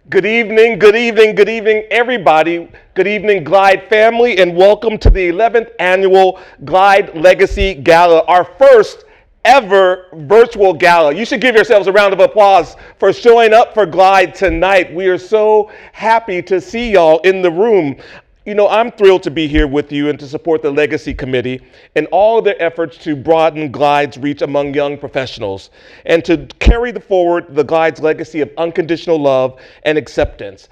Good evening, everybody. Good evening, Glide family, and welcome to the 11th annual Glide Legacy Gala, our first ever virtual gala. You should give yourselves a round of applause for showing up for Glide tonight. We are so happy to see y'all in the room. You know, I'm thrilled to be here with you and to support the Legacy Committee in all of their efforts to broaden Glide's reach among young professionals and to carry forward the Glide's legacy of unconditional love and acceptance.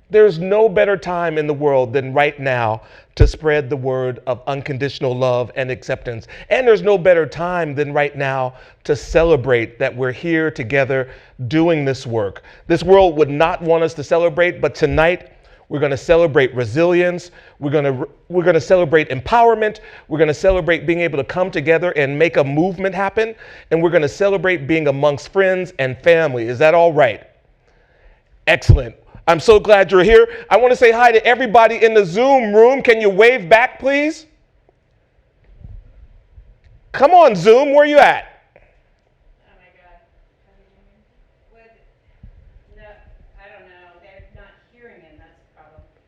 There's no better time in the world than right now to spread the word of unconditional love and acceptance. And there's no better time than right now to celebrate that we're here together doing this work. This world would not want us to celebrate, but tonight, we're going to celebrate resilience. We're going to celebrate empowerment. We're going to celebrate being able to come together and make a movement happen. And we're going to celebrate being amongst friends and family. Is that all right? Excellent. I'm so glad you're here. I want to say hi to everybody in the Zoom room. Can you wave back, please? Come on, Zoom. Where you at?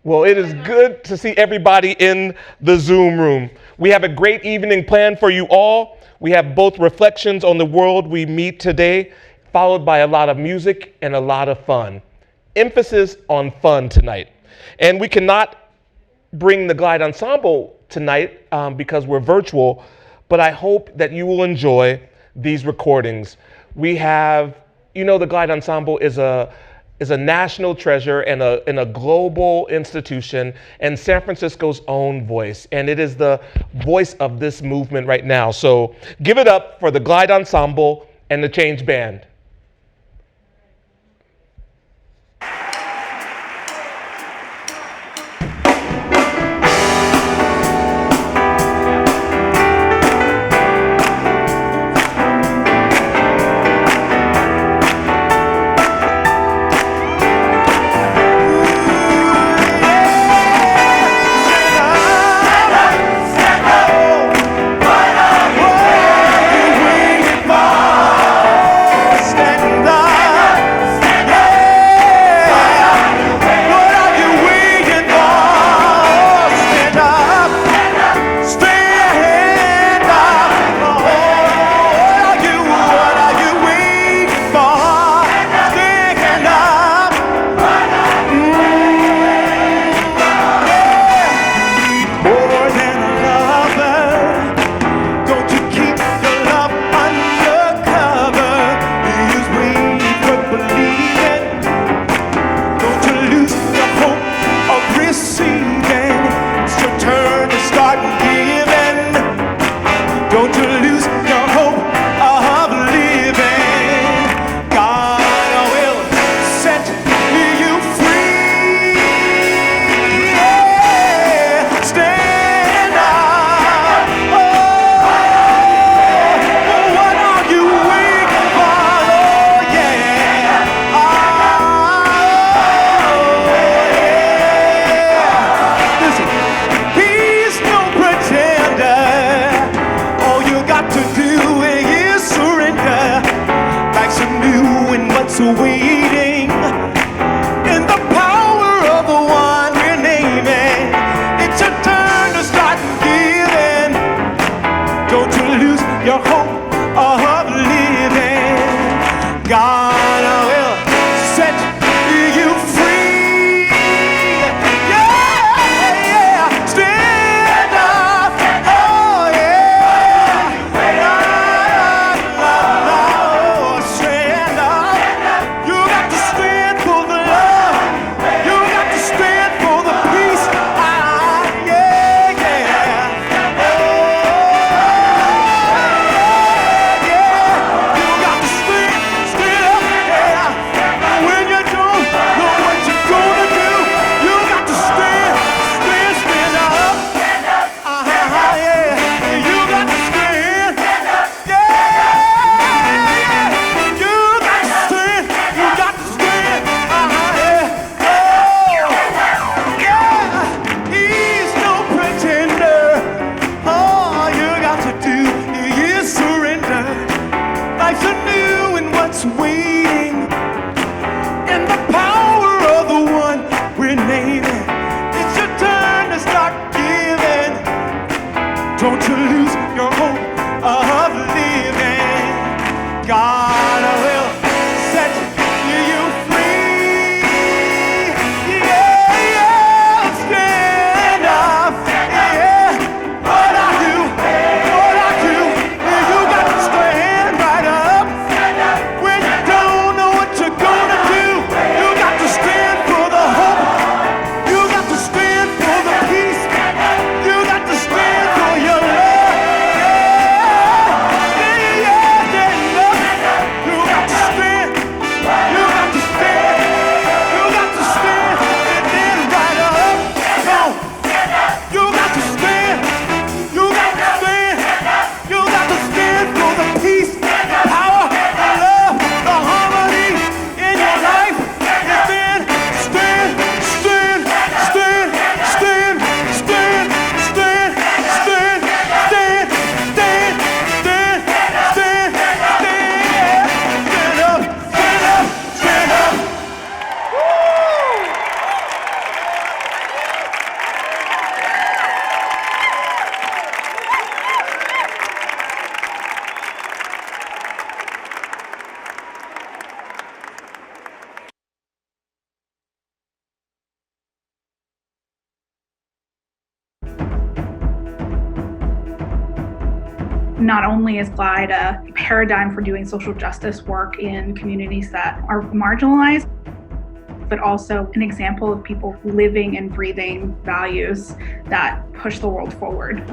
Well, it is good to see everybody in the Zoom room. We have a great evening planned for you all. We have both reflections on the world we meet today, followed by a lot of music and a lot of fun. Emphasis on fun tonight. And we cannot bring the Glide Ensemble tonight because we're virtual, but I hope that you will enjoy these recordings. We have, you know, the Glide Ensemble is a national treasure and a global institution and San Francisco's own voice. And it is the voice of this movement right now. So give it up for the Glide Ensemble and the Change Band. Stand Not only is Glide a paradigm for doing social justice work in communities that are marginalized, but also an example of people living and breathing values that push the world forward.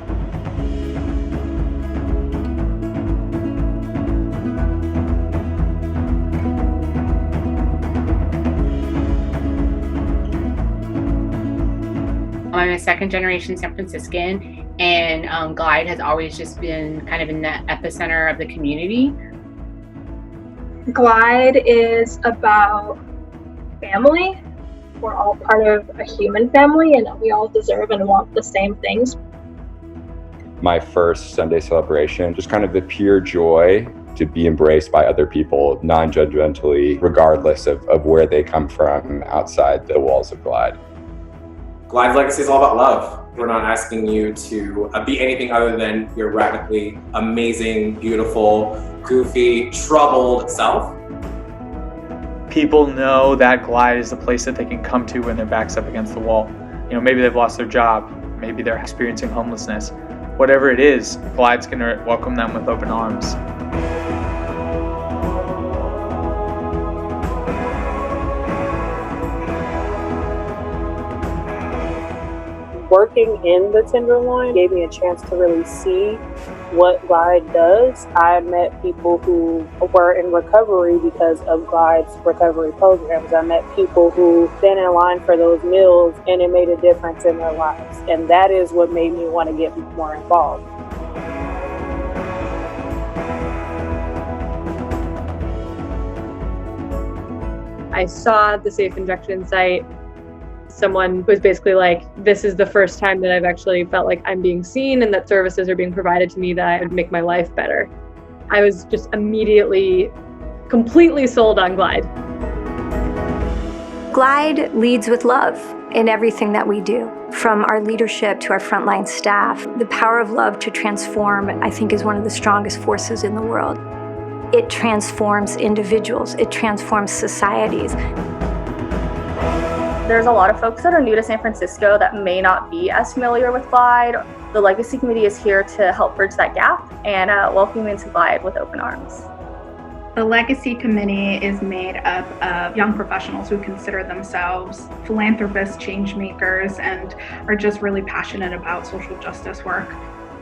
I'm a second-generation San Franciscan, and Glide has always just been kind of in the epicenter of the community. Glide is about family. We're all part of a human family, and we all deserve and want the same things. My first Sunday celebration, just kind of the pure joy to be embraced by other people non-judgmentally, regardless of where they come from outside the walls of Glide. Glide's legacy is all about love. We're not asking you to be anything other than your radically amazing, beautiful, goofy, troubled self. People know that Glide is the place that they can come to when their back's up against the wall. Maybe they've lost their job, maybe they're experiencing homelessness. Whatever it is, Glide's gonna welcome them with open arms. Working in the Tenderloin gave me a chance to really see what Glide does. I met people who were in recovery because of Glide's recovery programs. I met people who stand in line for those meals, and it made a difference in their lives. And that is what made me want to get more involved. I saw the safe injection site. Someone was basically like, this is the first time that I've actually felt like I'm being seen and that services are being provided to me that would make my life better. I was just immediately completely sold on Glide. Glide leads with love in everything that we do, from our leadership to our frontline staff. The power of love to transform, I think, is one of the strongest forces in the world. It transforms individuals, it transforms societies. There's a lot of folks that are new to San Francisco that may not be as familiar with Glide. The Legacy Committee is here to help bridge that gap and welcome you into Glide with open arms. The Legacy Committee is made up of young professionals who consider themselves philanthropists, change makers, and are just really passionate about social justice work.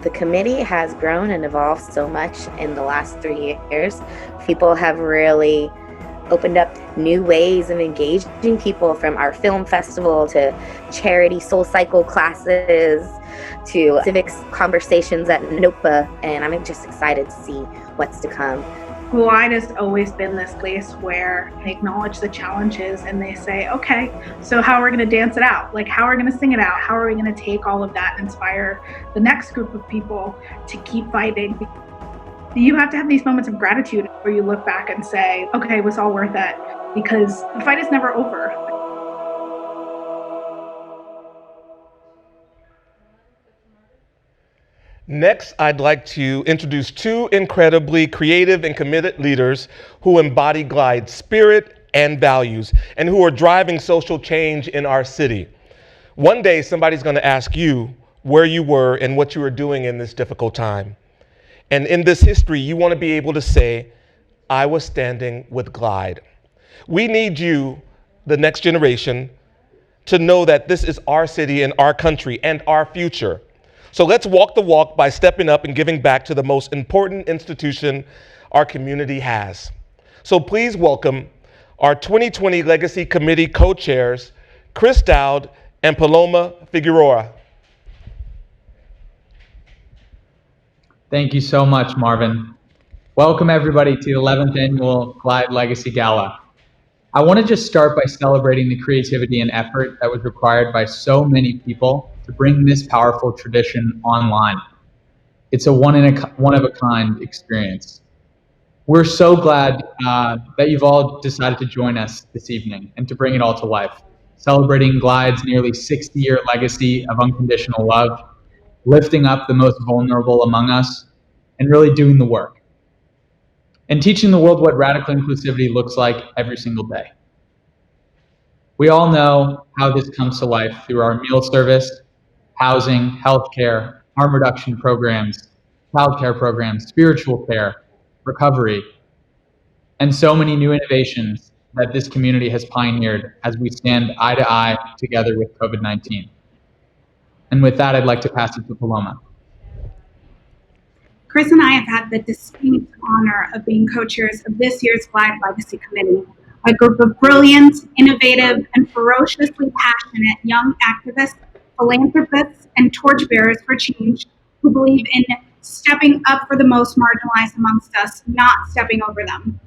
The committee has grown and evolved so much in the last 3 years. People have really opened up new ways of engaging people, from our film festival to charity Soul Cycle classes to civics conversations at NOPA, and I'm just excited to see what's to come. Glide has always been this place where they acknowledge the challenges and they say, okay, so how are we going to dance it out? Like, how are we going to sing it out? How are we going to take all of that and inspire the next group of people to keep fighting? You have to have these moments of gratitude where you look back and say, okay, it was all worth it, because the fight is never over. Next, I'd like to introduce two incredibly creative and committed leaders who embody Glide's spirit and values, and who are driving social change in our city. One day, somebody's going to ask you where you were and what you were doing in this difficult time. And in this history, you want to be able to say, I was standing with Glide. We need you, the next generation, to know that this is our city and our country and our future. So let's walk the walk by stepping up and giving back to the most important institution our community has. So please welcome our 2020 Legacy Committee co-chairs, Chris Dowd and Paloma Figueroa. Thank you so much, Marvin. Welcome everybody to the 11th Annual Glide Legacy Gala. I want to just start by celebrating the creativity and effort that was required by so many people to bring this powerful tradition online. It's a one-of-a-kind experience. We're so glad that you've all decided to join us this evening and to bring it all to life, celebrating Glide's nearly 60-year legacy of unconditional love, lifting up the most vulnerable among us, and really doing the work, and teaching the world what radical inclusivity looks like every single day. We all know how this comes to life through our meal service, housing, healthcare, harm reduction programs, childcare programs, spiritual care, recovery, and so many new innovations that this community has pioneered as we stand eye to eye together with COVID-19. And with that, I'd like to pass it to Paloma. Chris and I have had the distinct honor of being co-chairs of this year's Glide Legacy Committee, a group of brilliant, innovative, and ferociously passionate young activists, philanthropists, and torchbearers for change who believe in stepping up for the most marginalized amongst us, not stepping over them.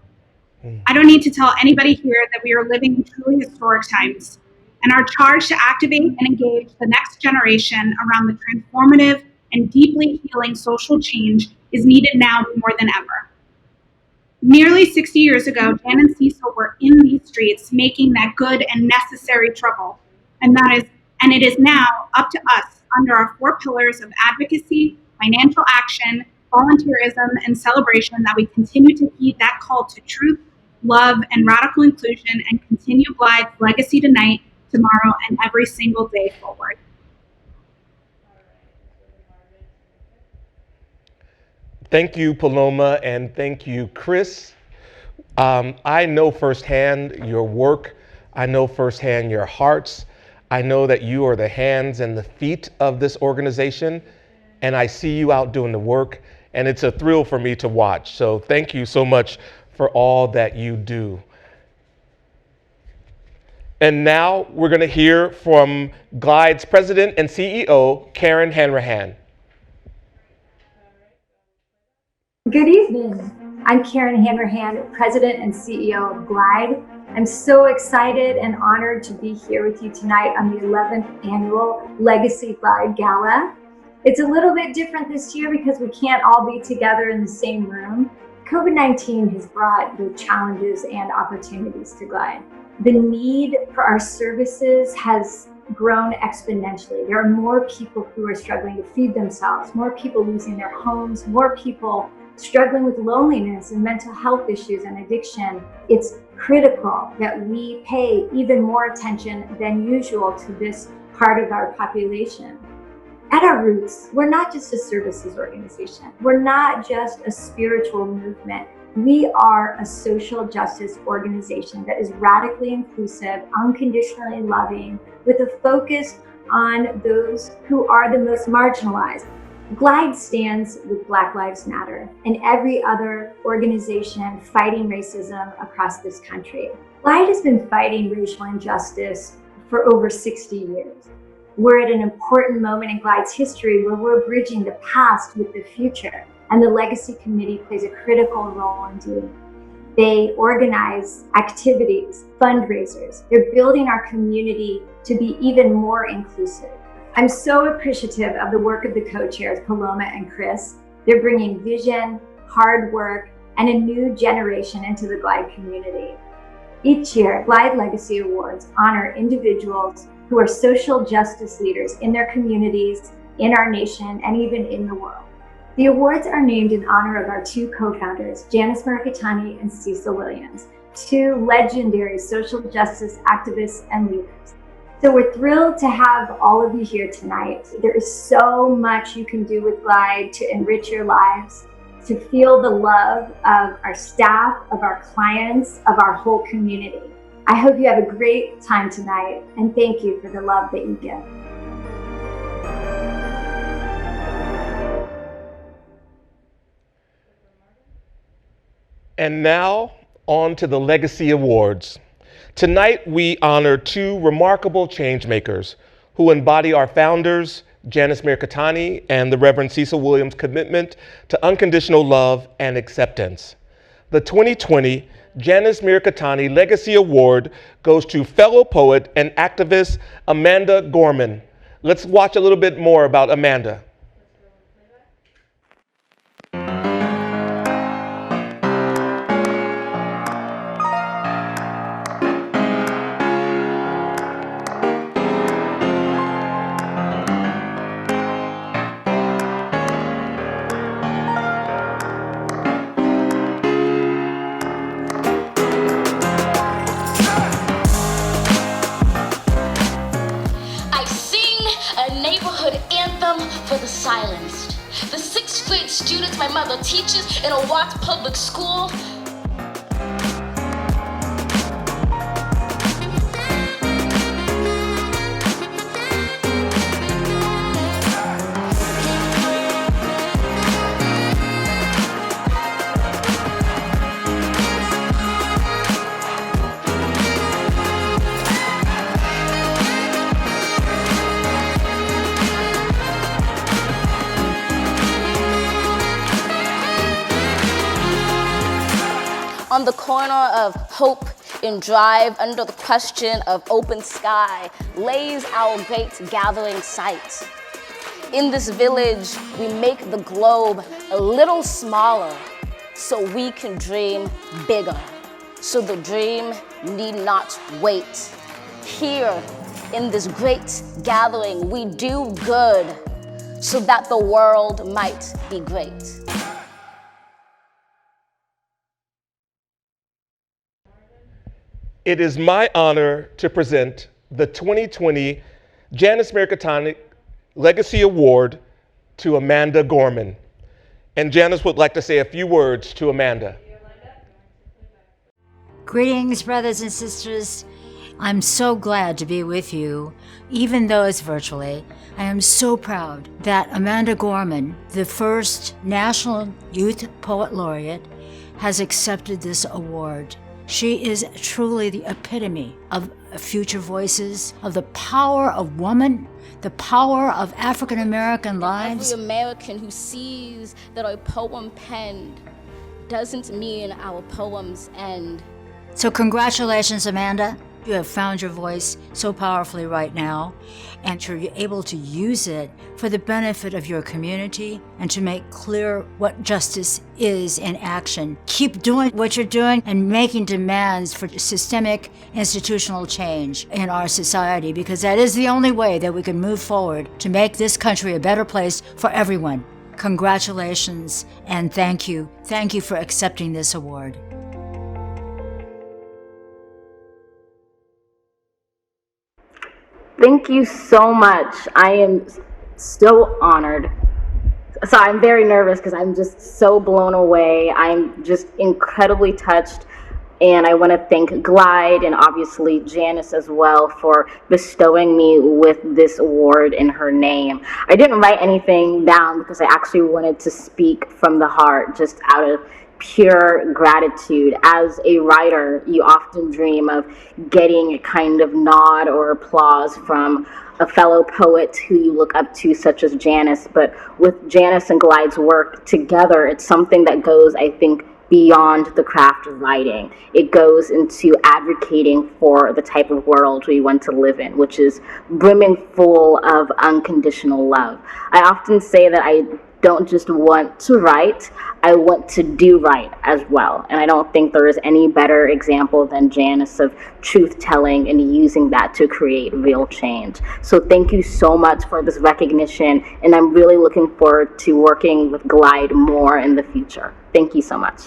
I don't need to tell anybody here that we are living in truly historic times, and our charge to activate and engage the next generation around the transformative and deeply healing social change is needed now more than ever. Nearly 60 years ago, Jan and Cecil were in these streets making that good and necessary trouble, and it is now up to us under our 4 pillars of advocacy, financial action, volunteerism, and celebration that we continue to heed that call to truth, love, and radical inclusion, and continue Glide's legacy tonight, tomorrow, and every single day forward. Thank you, Paloma, and thank you, Chris. I know firsthand your work. I know firsthand your hearts. I know that you are the hands and the feet of this organization, and I see you out doing the work, and it's a thrill for me to watch. So thank you so much for all that you do. And now we're going to hear from Glide's president and CEO, Karen Hanrahan. Good evening. I'm Karen Hanrahan, President and CEO of Glide. I'm so excited and honored to be here with you tonight on the 11th annual Legacy Glide Gala. It's a little bit different this year because we can't all be together in the same room. COVID-19 has brought both challenges and opportunities to Glide. The need for our services has grown exponentially. There are more people who are struggling to feed themselves, more people losing their homes, more people struggling with loneliness and mental health issues and addiction. It's critical that we pay even more attention than usual to this part of our population. At our roots, we're not just a services organization. We're not just a spiritual movement. We are a social justice organization that is radically inclusive, unconditionally loving, with a focus on those who are the most marginalized. Glide stands with Black Lives Matter and every other organization fighting racism across this country. Glide has been fighting racial injustice for over 60 years. We're at an important moment in Glide's history where we're bridging the past with the future, and the Legacy Committee plays a critical role in doing it. They organize activities, fundraisers. They're building our community to be even more inclusive. I'm so appreciative of the work of the co-chairs, Paloma and Chris. They're bringing vision, hard work, and a new generation into the Glide community. Each year, Glide Legacy Awards honor individuals who are social justice leaders in their communities, in our nation, and even in the world. The awards are named in honor of our 2 co-founders, Janice Maracatani and Cecil Williams, 2 legendary social justice activists and leaders. So we're thrilled to have all of you here tonight. There is so much you can do with Glide to enrich your lives, to feel the love of our staff, of our clients, of our whole community. I hope you have a great time tonight, and thank you for the love that you give. And now, on to the Legacy Awards. Tonight, we honor 2 remarkable changemakers who embody our founders, Janice Maracatani and the Reverend Cecil Williams' commitment to unconditional love and acceptance. The 2020 Janice Maracatani Legacy Award goes to fellow poet and activist Amanda Gorman. Let's watch a little bit more about Amanda. For the The 6th grade students my mother teaches in a Watts public school. On the corner of Hope and Drive, under the question of open sky, lays our great gathering site. In this village, we make the globe a little smaller so we can dream bigger, so the dream need not wait. Here, in this great gathering, we do good so that the world might be great. It is my honor to present the 2020 Janice Mercatonic Legacy Award to Amanda Gorman. And Janice would like to say a few words to Amanda. Greetings, brothers and sisters. I'm so glad to be with you, even though it's virtually. I am so proud that Amanda Gorman, the first National Youth Poet Laureate, has accepted this award. She is truly the epitome of future voices, of the power of woman, the power of African American lives. Every American who sees that our poem penned doesn't mean our poems end. So congratulations, Amanda. You have found your voice so powerfully right now, and you're able to use it for the benefit of your community and to make clear what justice is in action. Keep doing what you're doing and making demands for systemic institutional change in our society, because that is the only way that we can move forward to make this country a better place for everyone. Congratulations and thank you. Thank you for accepting this award. Thank you so much. I am so honored. So I'm very nervous because I'm just so blown away. I'm just incredibly touched. And I want to thank Glide and obviously Janice as well for bestowing me with this award in her name. I didn't write anything down because I actually wanted to speak from the heart, just out of pure gratitude. As a writer, you often dream of getting a kind of nod or applause from a fellow poet who you look up to, such as Janice. But with Janice and Glide's work together, it's something that goes, I think, beyond the craft of writing. It goes into advocating for the type of world we want to live in, which is brimming full of unconditional love. I often say that I don't just want to write, I want to do right as well. And I don't think there is any better example than Janice of truth-telling and using that to create real change. So thank you so much for this recognition, and I'm really looking forward to working with Glide more in the future. Thank you so much.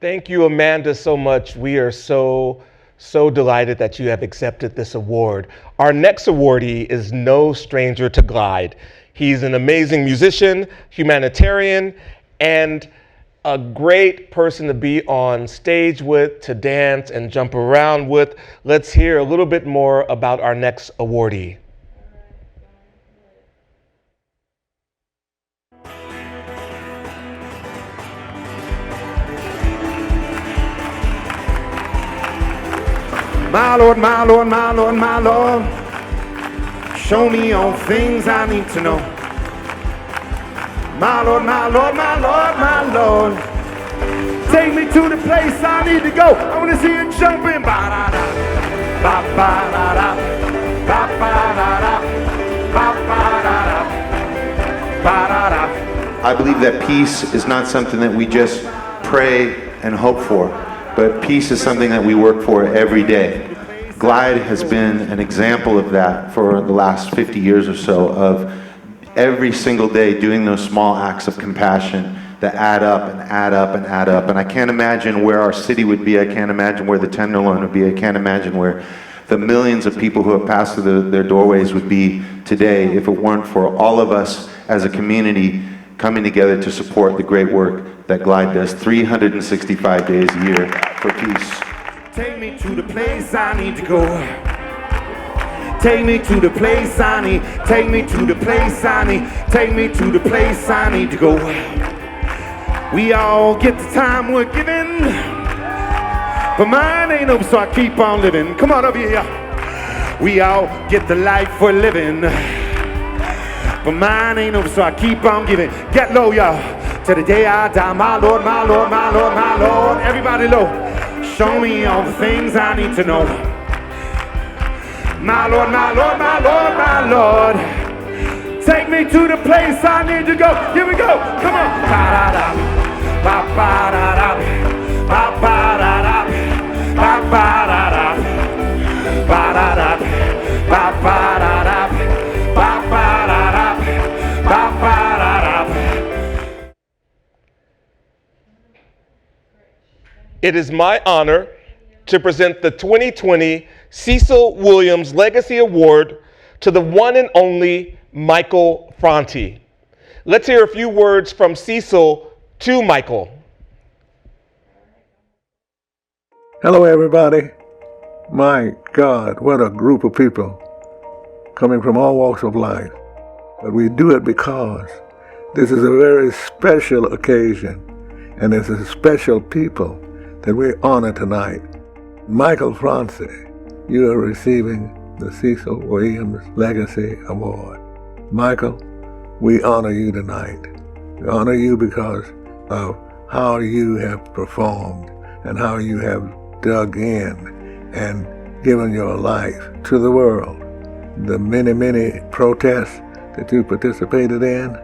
Thank you, Amanda, so much. We are so delighted that you have accepted this award. Our next awardee is no stranger to Glide. He's an amazing musician, humanitarian, and a great person to be on stage with, to dance and jump around with. Let's hear a little bit more about our next awardee. My Lord, my Lord, my Lord, my Lord, show me all things I need to know. My Lord, my Lord, my Lord, my Lord, take me to the place I need to go. I want to see you jumping. Ba-da-da, ba-ba-da-da, ba-ba-da-da, ba-ba-da-da, ba-da-da. I believe that peace is not something that we just pray and hope for, but peace is something that we work for every day. Glide has been an example of that for the last 50 years or so, of every single day doing those small acts of compassion that add up and add up and add up. And I can't imagine where our city would be. I can't imagine where the Tenderloin would be. I can't imagine where the millions of people who have passed through their doorways would be today if it weren't for all of us as a community coming together to support the great work that Glide does 365 days a year for peace. Take me to the place I need to go. Take me to the place I need. Take me to the place I need. Take me to the place I need to go. We all get the time we're given, but mine ain't over, so I keep on living. Come on over here. We all get the life we're living, but mine ain't over, so I keep on giving. Get low, y'all. Till the day I die, my Lord, my Lord, my Lord, my Lord. Everybody low. Show me all the things I need to know. My Lord, my Lord, my Lord, my Lord. Take me to the place I need to go. Here we go. Come on. Ba-da-da, ba-ba-da-da, ba-ba-da-da, ba-ba-da-da, ba-da-da, ba-ba-da-da, ba-ba-da-da, ba-ba-da-da. It is my honor to present the 2020 Cecil Williams Legacy Award to the one and only Michael Franti. Let's hear a few words from Cecil to Michael. Hello, everybody. My God, what a group of people coming from all walks of life. But we do it because this is a very special occasion, and it's a special people that we honor tonight. Michael Franti, you are receiving the Cecil Williams Legacy Award. Michael, we honor you tonight. We honor you because of how you have performed and how you have dug in and given your life to the world. The many, many protests that you participated in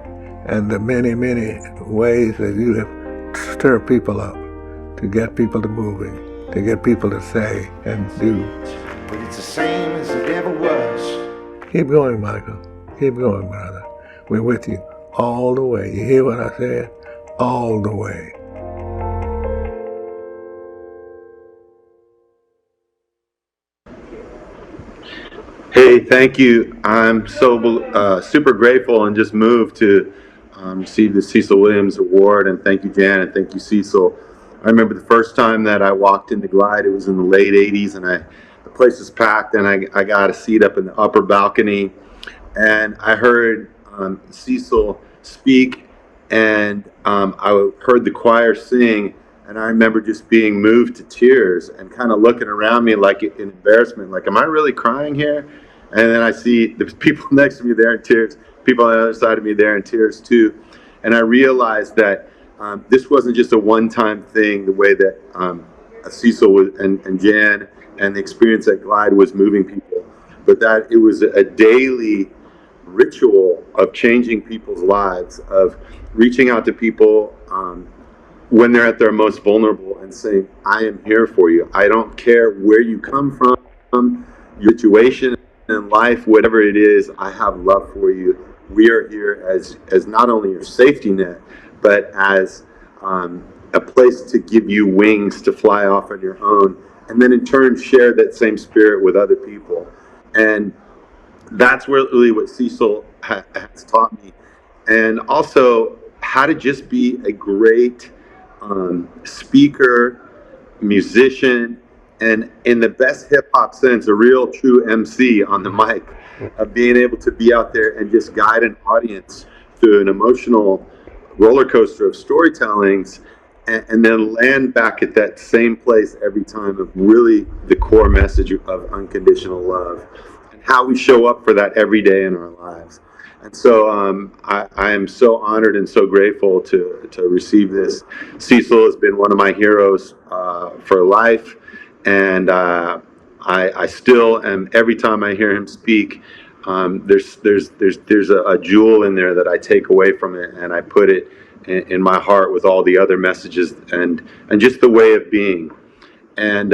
and the many, many ways that you have stirred people up to get people to moving, to get people to say and do. But it's the same as it ever was. Keep going, Michael. Keep going, brother. We're with you all the way. You hear what I said? All the way. Hey, thank you. I'm so super grateful and just moved to receive the Cecil Williams Award. And thank you, Jan, and thank you, Cecil. I remember the first time that I walked into Glide, it was in the late 80s, and the place was packed, and I got a seat up in the upper balcony, and I heard Cecil speak, and I heard the choir sing, and I remember just being moved to tears and kind of looking around me like in embarrassment, like, am I really crying here? And then I see the people next to me there in tears, people on the other side of me there in tears too, and I realized that this wasn't just a one-time thing, the way that Cecil and Jan and the experience at Glide was moving people, but that it was a daily ritual of changing people's lives, of reaching out to people when they're at their most vulnerable and saying, I am here for you. I don't care where you come from, your situation in life, whatever it is, I have love for you. We are here as not only your safety net, but as a place to give you wings to fly off on your own, and then in turn share that same spirit with other people. And that's really what Cecil has taught me. And also how to just be a great speaker, musician, and in the best hip hop sense, a real true MC on the mic, of being able to be out there and just guide an audience through an emotional roller coaster of storytellings, and then land back at that same place every time of really the core message of unconditional love and how we show up for that every day in our lives. And so I am so honored and so grateful to receive this. Cecil has been one of my heroes for life, and I still am, every time I hear him speak, there's a jewel in there that I take away from it, and I put it in my heart with all the other messages and just the way of being. And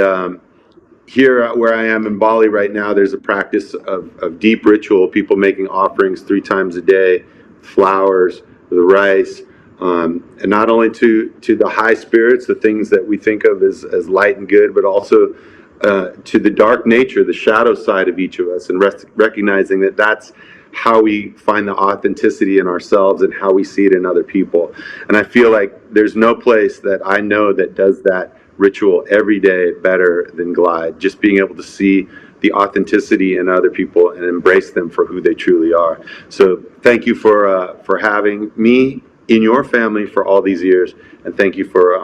here where I am in Bali right now, there's a practice of deep ritual, people making offerings 3 times a day, flowers, the rice, and not only to the high spirits, the things that we think of as light and good, but also to the dark nature, the shadow side of each of us, and recognizing that that's how we find the authenticity in ourselves and how we see it in other people. And I feel like there's no place that I know that does that ritual every day better than Glide. Just being able to see the authenticity in other people and embrace them for who they truly are. So thank you for having me in your family for all these years, and thank you for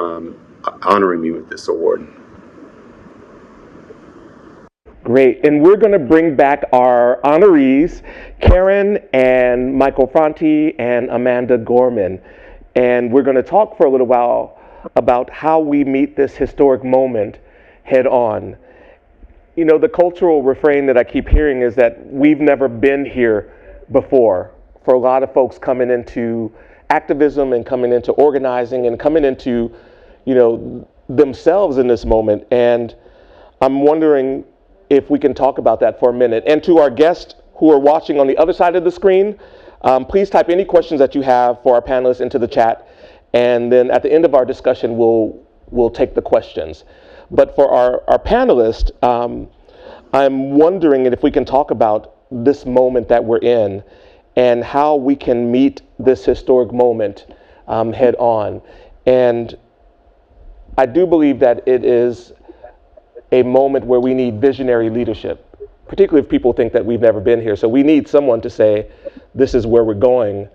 honoring me with this award. Great, and we're going to bring back our honorees, Karen and Michael Franti and Amanda Gorman, and we're going to talk for a little while about how we meet this historic moment head on. You know, the cultural refrain that I keep hearing is that we've never been here before. For a lot of folks coming into activism and coming into organizing and coming into, you know, themselves in this moment. And I'm wondering if we can talk about that for a minute. And to our guests who are watching on the other side of the screen, please type any questions that you have for our panelists into the chat. And then at the end of our discussion, we'll take the questions. But for our panelists, I'm wondering if we can talk about this moment that we're in and how we can meet this historic moment head on. And I do believe that it is a moment where we need visionary leadership, particularly if people think that we've never been here. So we need someone to say, this is where we're going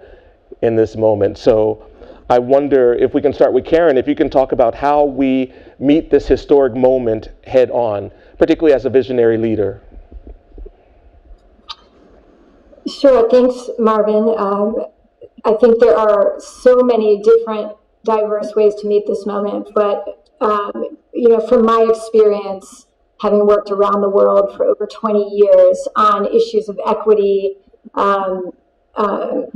in this moment. So I wonder if we can start with Karen, if you can talk about how we meet this historic moment head on, particularly as a visionary leader. Sure, thanks, Marvin. I think there are so many different diverse ways to meet this moment, but you know, from my experience, having worked around the world for over 20 years on issues of equity,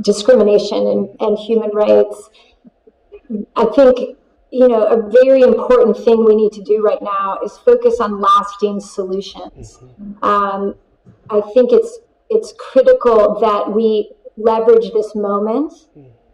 discrimination, and human rights, I think, you know, a very important thing we need to do right now is focus on lasting solutions. I think it's critical that we leverage this moment,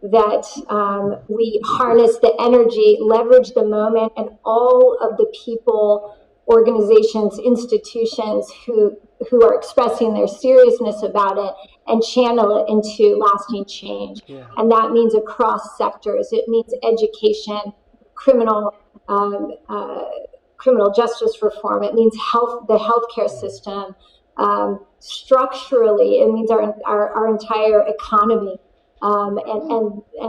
that we harness the energy, leverage the moment, and all of the people, organizations, institutions who are expressing their seriousness about it and channel it into lasting change. Yeah. And that means across sectors. It means education, criminal justice reform. It means the healthcare system. Structurally, it means our entire economy. And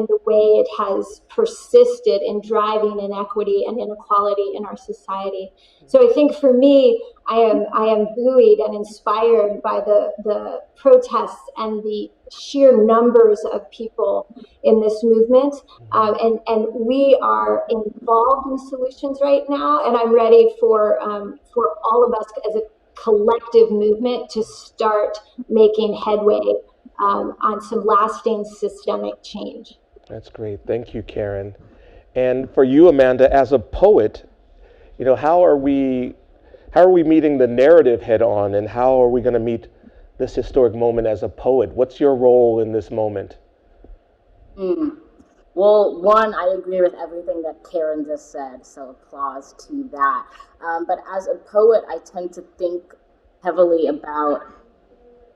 the way it has persisted in driving inequity and inequality in our society. So I think for me, I am buoyed and inspired by the protests and the sheer numbers of people in this movement. And we are involved in solutions right now, and I'm ready for all of us as a collective movement to start making headway on some lasting systemic change. That's great. Thank you, Karen. And for you, Amanda, as a poet, you know, how are we meeting the narrative head on, and how are we going to meet this historic moment as a poet? What's your role in this moment? Well, one, I agree with everything that Karen just said, so applause to that. But as a poet, I tend to think heavily about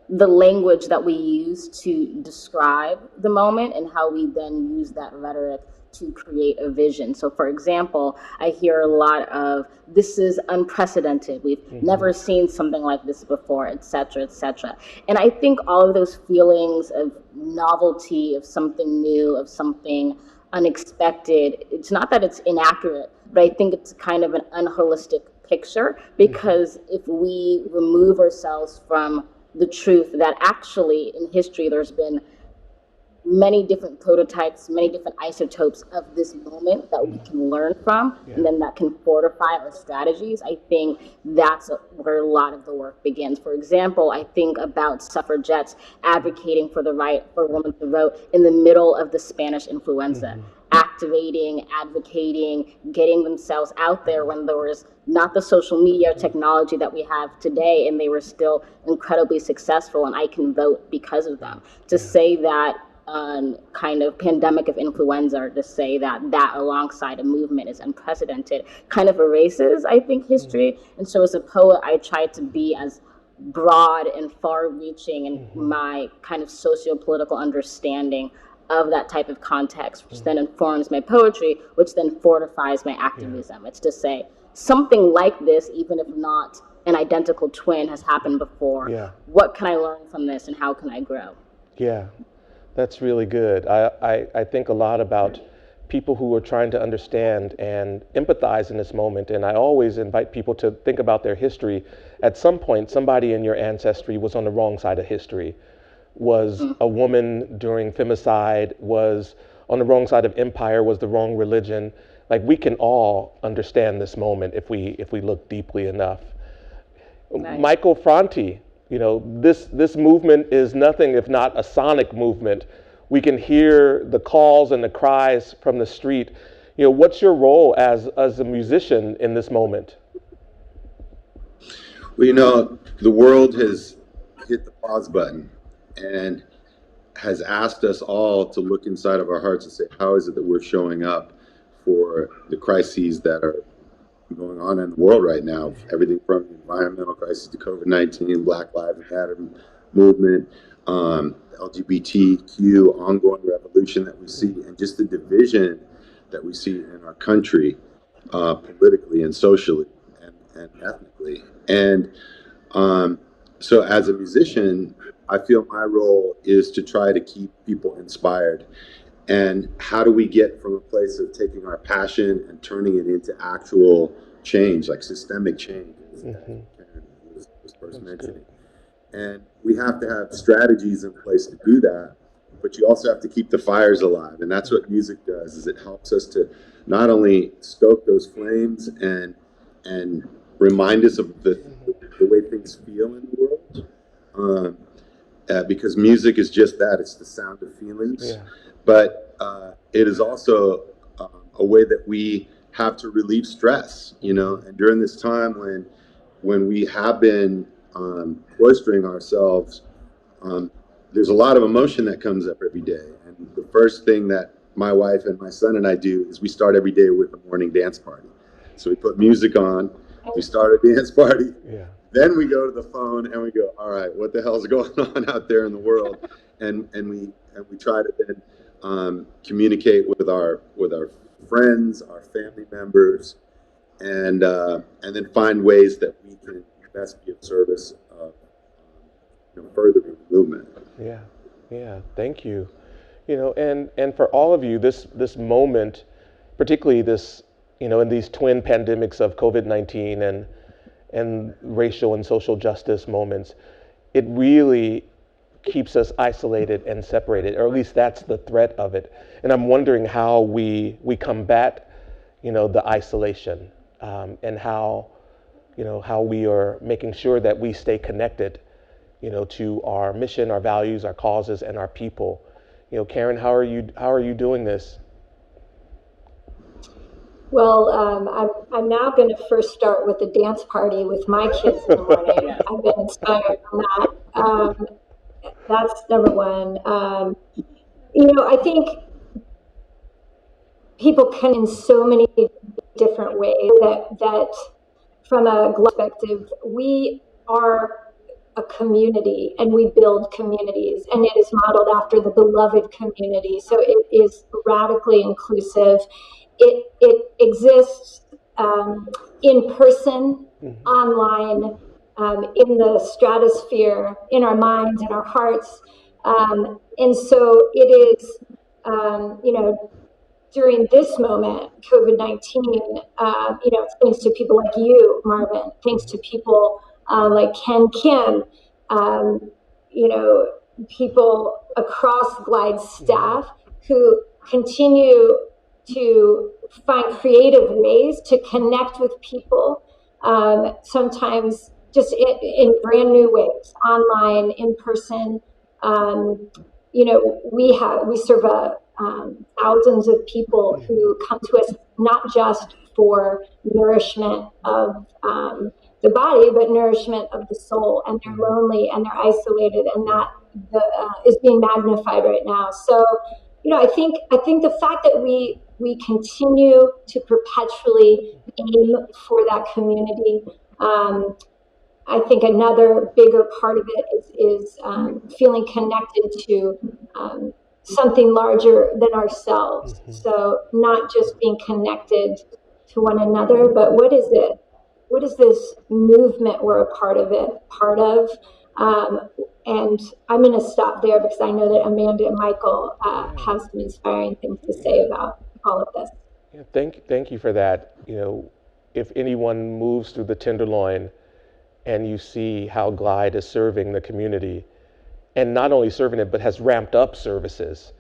the language that we use to describe the moment and how we then use that rhetoric to create a vision. So for example, I hear a lot of, this is unprecedented, we've never seen something like this before, et cetera, et cetera. And I think all of those feelings of novelty, of something new, of something unexpected, it's not that it's inaccurate, but I think it's kind of an unholistic picture, because if we remove ourselves from the truth that actually in history there's been many different prototypes, many different isotopes of this moment that we can learn from, and then that can fortify our strategies. I think that's where a lot of the work begins. For example, I think about suffragettes advocating for the right for women to vote in the middle of the Spanish influenza, activating, advocating, getting themselves out there when there was not the social media technology that we have today, and they were still incredibly successful, and I can vote because of them. To say that kind of pandemic of influenza, or to say that alongside a movement is unprecedented, kind of erases, I think, history. And so as a poet, I try to be as broad and far-reaching in my kind of socio-political understanding of that type of context, which then informs my poetry, which then fortifies my activism. It's to say something like this, even if not an identical twin, has happened before. What can I learn from this, and how can I grow? Yeah, that's really good. I think a lot about people who are trying to understand and empathize in this moment. And I always invite people to think about their history. At some point, somebody in your ancestry was on the wrong side of history, was a woman during femicide, was on the wrong side of empire, was the wrong religion. Like, we can all understand this moment if we look deeply enough. Nice. Michael Franti, you know, this movement is nothing if not a sonic movement. We can hear the calls and the cries from the street. You know, what's your role as a musician in this moment? Well, you know, the world has hit the pause button and has asked us all to look inside of our hearts and say, how is it that we're showing up for the crises that are going on in the world right now? Everything from the environmental crisis to COVID-19, Black Lives Matter movement, LGBTQ ongoing revolution that we see, and just the division that we see in our country, politically and socially and ethnically. And so as a musician, I feel my role is to try to keep people inspired. And how do we get from a place of taking our passion and turning it into actual change, like systemic change, as Karen was first mentioning. And we have to have strategies in place to do that, but you also have to keep the fires alive. And that's what music does, is it helps us to not only stoke those flames and remind us of the way things feel in the world, because music is just that, it's the sound of feelings. But it is also a way that we have to relieve stress, you know. And during this time when we have been cloistering ourselves, there's a lot of emotion that comes up every day. And the first thing that my wife and my son and I do is we start every day with a morning dance party. So we put music on, we start a dance party, then we go to the phone and we go, all right, what the hell's going on out there in the world? And we try to then communicate with our friends, our family members, and then find ways that we can best be of service of furthering the movement. Yeah, thank you. You know, and for all of you, this moment, particularly this, you know, in these twin pandemics of COVID-19 and racial and social justice moments, it really keeps us isolated and separated, or at least that's the threat of it. And I'm wondering how we combat, you know, the isolation, and how we are making sure that we stay connected, you know, to our mission, our values, our causes, and our people. You know, Karen, how are you doing this? Well, I'm now going to first start with the dance party with my kids in the morning. I've been inspired from that. That's number one. You know, I think people can in so many different ways that from a global perspective, we are a community and we build communities, and it is modeled after the beloved community. So it is radically inclusive. It exists in person, online, in the stratosphere, in our minds, in our hearts. And so it is, you know, during this moment, COVID-19, you know, thanks to people like you, Marvin, thanks to people like Ken Kim, you know, people across Glide's staff who continue to find creative ways to connect with people, sometimes just in brand new ways, online, in person. You know, we serve thousands of people who come to us not just for nourishment of the body, but nourishment of the soul, and they're lonely and they're isolated, and that is being magnified right now. So, I think the fact that we continue to perpetually aim for that community. I think another bigger part of it is feeling connected to something larger than ourselves. So not just being connected to one another, but what is it? What is this movement we're a part of? And I'm going to stop there because I know that Amanda and Michael have some inspiring things to say about all of this. Yeah, thank you for that. If anyone moves through the Tenderloin and you see how Glide is serving the community, and not only serving it, but has ramped up services.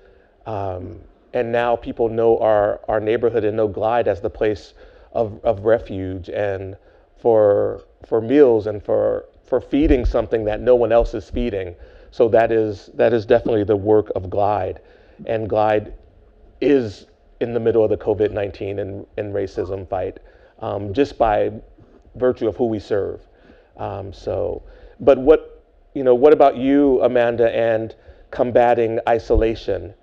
And now people know our neighborhood and know Glide as the place of refuge and for meals and for feeding something that no one else is feeding. So that is definitely the work of Glide. And Glide is in the middle of the COVID-19 and racism fight, just by virtue of who we serve. But what about you, Amanda, and combating isolation?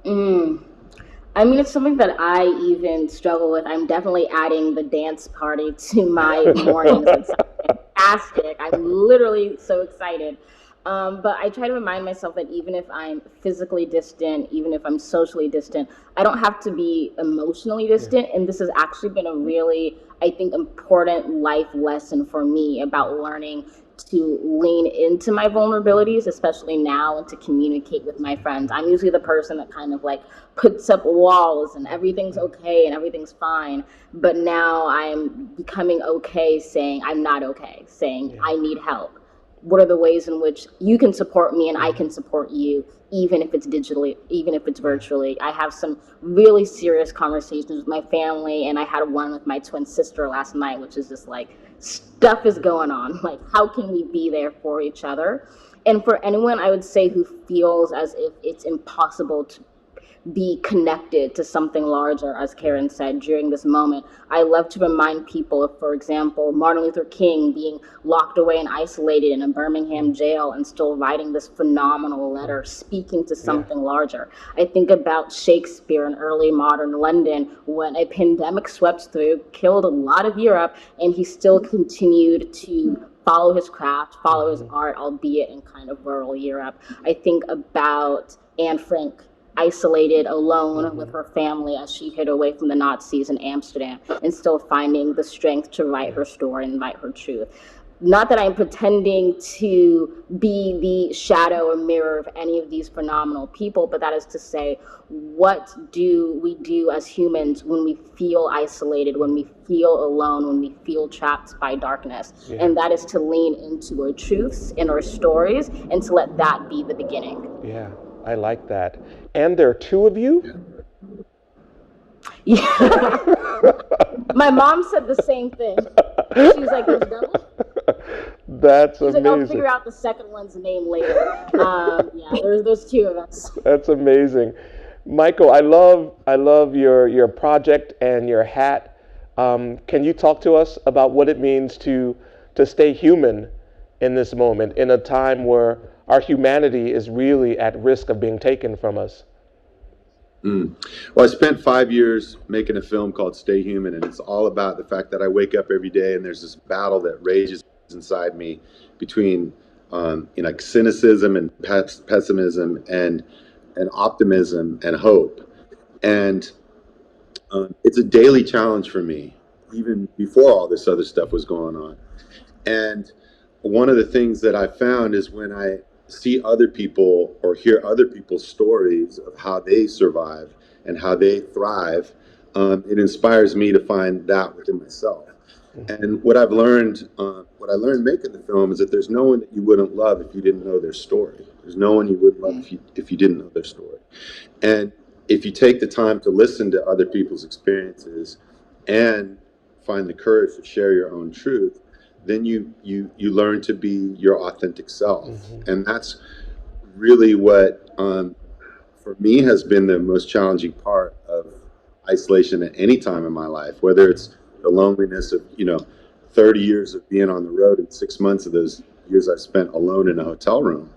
I mean, it's something that I even struggle with. I'm definitely adding the dance party to my mornings. It's fantastic. I'm literally so excited. But I try to remind myself that even if I'm physically distant, even if I'm socially distant, I don't have to be emotionally distant. And this has actually been a really, I think, important life lesson for me about learning to lean into my vulnerabilities, especially now, and to communicate with my friends. I'm usually the person that kind of like puts up walls and everything's okay and everything's fine. But now I'm becoming okay saying I'm not okay, saying I need help. What are the ways in which you can support me and I can support you, even if it's digitally, even if it's virtually? I have some really serious conversations with my family, and I had one with my twin sister last night, which is just like, stuff is going on. Like, how can we be there for each other? And for anyone, I would say, who feels as if it's impossible to be connected to something larger, as Karen said, during this moment, I love to remind people of, for example, Martin Luther King being locked away and isolated in a Birmingham jail and still writing this phenomenal letter speaking to something larger. I think about Shakespeare in early modern London when a pandemic swept through, killed a lot of Europe, and he still continued to follow his craft, follow his art, albeit in kind of rural Europe. I think about Anne Frank, isolated, alone with her family as she hid away from the Nazis in Amsterdam, and still finding the strength to write her story and write her truth. Not that I'm pretending to be the shadow or mirror of any of these phenomenal people, but that is to say, what do we do as humans when we feel isolated, when we feel alone, when we feel trapped by darkness? And that is to lean into our truths and our stories and to let that be the beginning. Yeah, I like that. And there are two of you? Yeah. My mom said the same thing. She's like, there's double? That's She's amazing. like, I'll figure out the second one's name later. Yeah, there's two of us. That's amazing. Michael, I love your project and your hat. Can you talk to us about what it means to stay human in this moment, in a time where our humanity is really at risk of being taken from us? Well, I spent 5 years making a film called Stay Human, and it's all about the fact that I wake up every day and there's this battle that rages inside me between like cynicism and pessimism and optimism and hope. And it's a daily challenge for me, even before all this other stuff was going on. And one of the things that I found is when I see other people or hear other people's stories of how they survive and how they thrive, it inspires me to find that within myself. And what I've learned, what I learned making the film is that there's no one that you wouldn't love if you didn't know their story. There's no one you wouldn't love if you didn't know their story. And if you take the time to listen to other people's experiences and find the courage to share your own truth, then you learn to be your authentic self. And that's really what, for me, has been the most challenging part of isolation at any time in my life, whether it's the loneliness of, 30 years of being on the road and 6 months of those years I spent alone in a hotel room.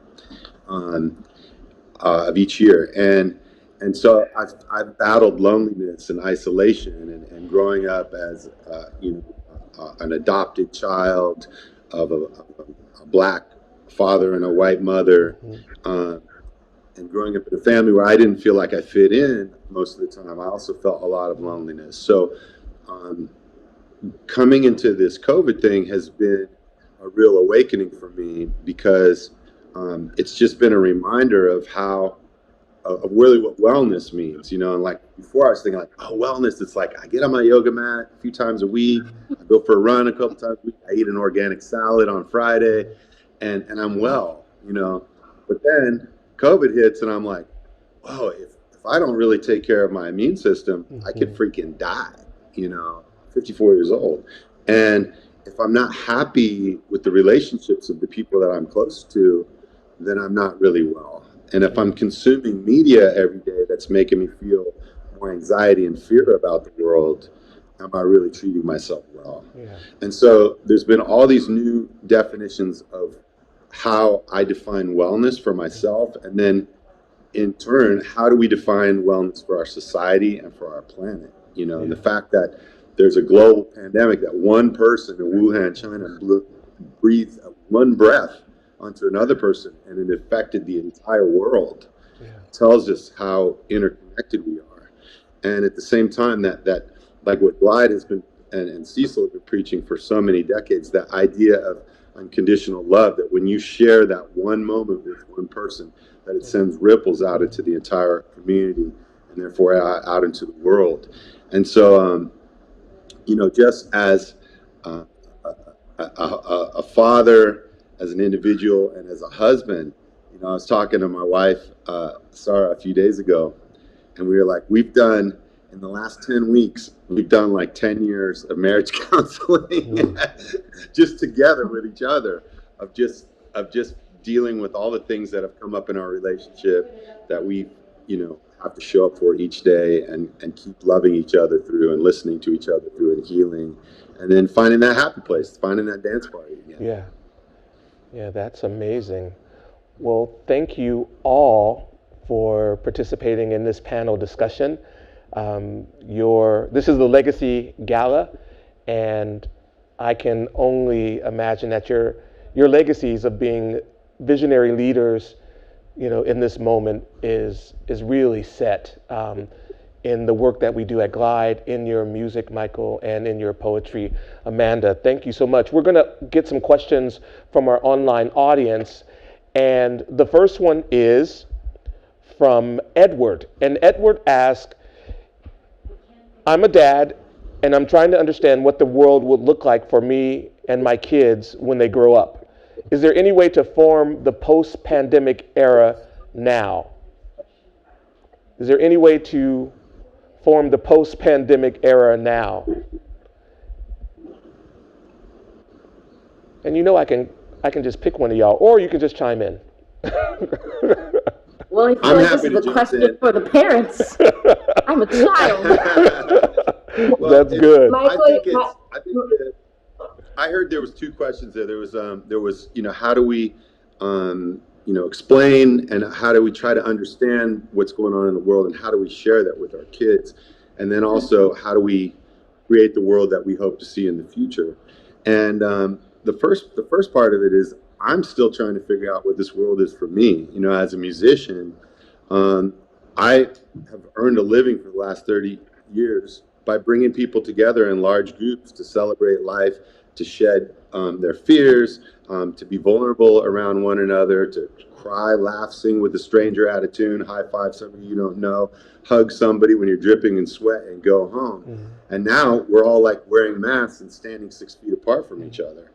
of each year, and so I've battled loneliness and isolation, and growing up as an adopted child of a black father and a white mother, and growing up in a family where I didn't feel like I fit in most of the time. I also felt a lot of loneliness. So coming into this COVID thing has been a real awakening for me, because it's just been a reminder of how of really what wellness means, and like before I was thinking like, oh, wellness, it's like I get on my yoga mat a few times a week, I go for a run a couple times a week, I eat an organic salad on Friday, and I'm well, but then COVID hits and I'm like, whoa, if I don't really take care of my immune system, I could freaking die, 54 years old. And if I'm not happy with the relationships of the people that I'm close to, then I'm not really well. And if I'm consuming media every day that's making me feel more anxiety and fear about the world, am I really treating myself well? Yeah. And so there's been all these new definitions of how I define wellness for myself, and then in turn, how do we define wellness for our society and for our planet? And the fact that there's a global pandemic that one person in Wuhan, China, breathed one breath onto another person, and it affected the entire world, tells us how interconnected we are. And at the same time, that like what Glide has been and Cecil have been preaching for so many decades, that idea of unconditional love, that when you share that one moment with one person, that it sends ripples out into the entire community and therefore out into the world. And so, just as a father, as an individual, and as a husband, I was talking to my wife, Sarah, a few days ago, and we were like, in the last 10 weeks, we've done like 10 years of marriage counseling, just together with each other, of just dealing with all the things that have come up in our relationship that we, have to show up for each day, and keep loving each other through, and listening to each other through, and healing, and then finding that happy place, finding that dance party again. Yeah, that's amazing. Well, thank you all for participating in this panel discussion. This is the Legacy Gala, and I can only imagine that your legacies of being visionary leaders, in this moment is really set in the work that we do at Glide, in your music, Michael, and in your poetry, Amanda. Thank you so much. We're gonna get some questions from our online audience, and the first one is from Edward. And Edward asked, I'm a dad, and I'm trying to understand what the world would look like for me and my kids when they grow up. Is there any way to form the post-pandemic era now? Is there any way to form the post-pandemic era now? And I can just pick one of y'all, or you can just chime in. Well, I feel like this is a question for the parents. I'm a child. Well, that's good. I heard there was two questions there. There was how do we explain, and how do we try to understand what's going on in the world, and how do we share that with our kids, and then also how do we create the world that we hope to see in the future. And the first part of it is, I'm still trying to figure out what this world is for me. As a musician, I have earned a living for the last 30 years by bringing people together in large groups to celebrate life, to shed their fears, to be vulnerable around one another, to cry, laugh, sing with a stranger at a tune, high five somebody you don't know, hug somebody when you're dripping in sweat, and go home. Mm-hmm. And now we're all like wearing masks and standing 6 feet apart from each other.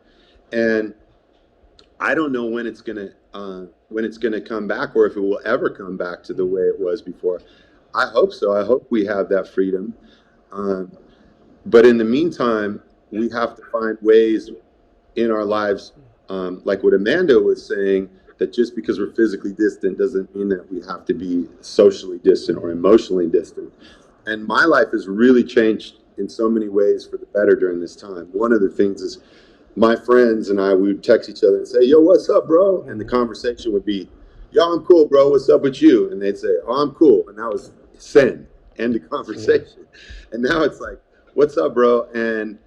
And I don't know when it's gonna come back, or if it will ever come back to the way it was before. I hope so. I hope we have that freedom. But in the meantime, we have to find ways in our lives, like what Amanda was saying, that just because we're physically distant doesn't mean that we have to be socially distant or emotionally distant. And my life has really changed in so many ways for the better during this time. One of the things is, my friends and I, we would text each other and say, yo, what's up, bro? And the conversation would be, "Yo, I'm cool, bro. What's up with you?" And they'd say, "Oh, I'm cool," and that was send, end of conversation. And now it's like, "What's up, bro?" And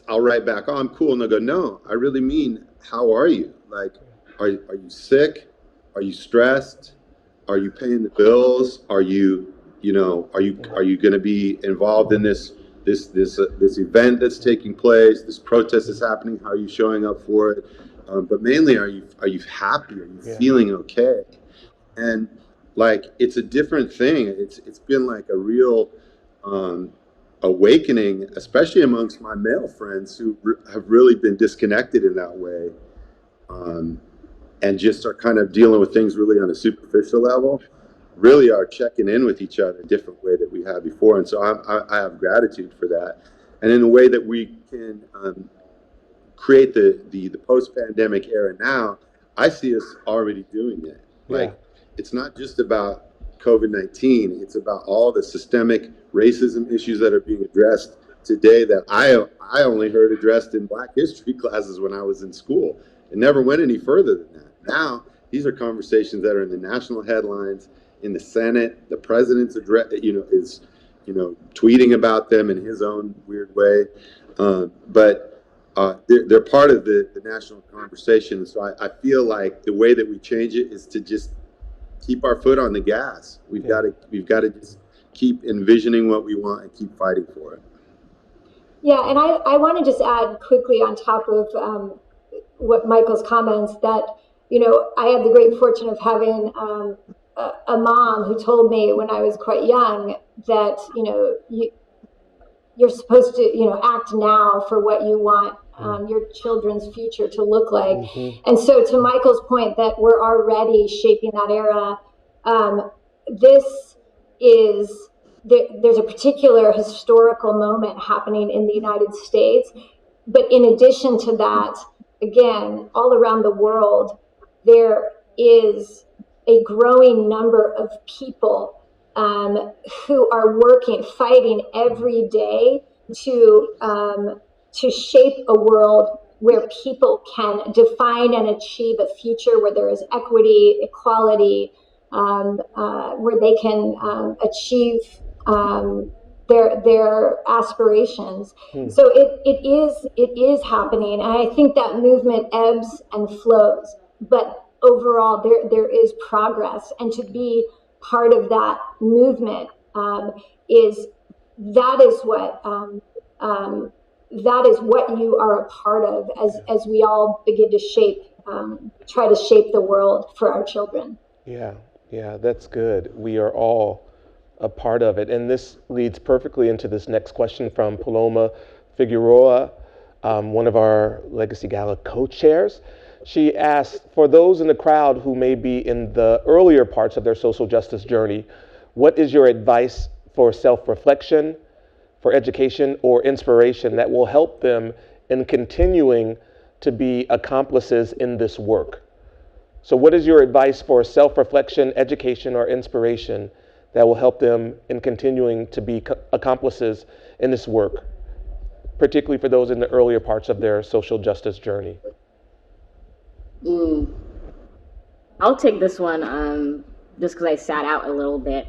I'll write back, "Oh, I'm cool," and they'll go, "No, I really mean, how are you? Like, are you sick? Are you stressed? Are you paying the bills? Are you, are you going to be involved in this event that's taking place? This protest is happening. How are you showing up for it? But mainly, are you happy? Are you feeling okay?" And like, it's a different thing. It's been like a real awakening, especially amongst my male friends who have really been disconnected in that way. And just are kind of dealing with things really on a superficial level, really are checking in with each other in a different way that we had before. And so I have gratitude for that. And in the way that we can create the post-pandemic era now, I see us already doing it. Like, it's not just about COVID-19, it's about all the systemic racism issues that are being addressed today that I only heard addressed in Black history classes when I was in school. It never went any further than that. Now, these are conversations that are in the national headlines, in the Senate. The president's is tweeting about them in his own weird way, but they're part of the national conversation. So I feel like the way that we change it is to just keep our foot on the gas. We've got to just keep envisioning what we want and keep fighting for it. Yeah, and I want to just add quickly on top of what Michael's comments, that I had the great fortune of having a mom who told me when I was quite young that you're supposed to act now for what you want your children's future to look like. And so, to Michael's point that we're already shaping that era, there's a particular historical moment happening in the United States, but in addition to that, again, all around the world, there is a growing number of people who are fighting every day to shape a world where people can define and achieve a future where there is equity, equality, where they can achieve their aspirations. So it is happening, and I think that movement ebbs and flows, but overall there is progress, and to be part of that movement is what you are a part of as we all begin to try to shape the world for our children. Yeah, that's good. We are all a part of it. And this leads perfectly into this next question from Paloma Figueroa, one of our Legacy Gala co-chairs. She asked, for those in the crowd who may be in the earlier parts of their social justice journey, what is your advice for self-reflection, for education, or inspiration that will help them in continuing to be accomplices in this work? So what is your advice for self-reflection, education, or inspiration that will help them in continuing to be accomplices in this work, particularly for those in the earlier parts of their social justice journey? I'll take this one just because I sat out a little bit.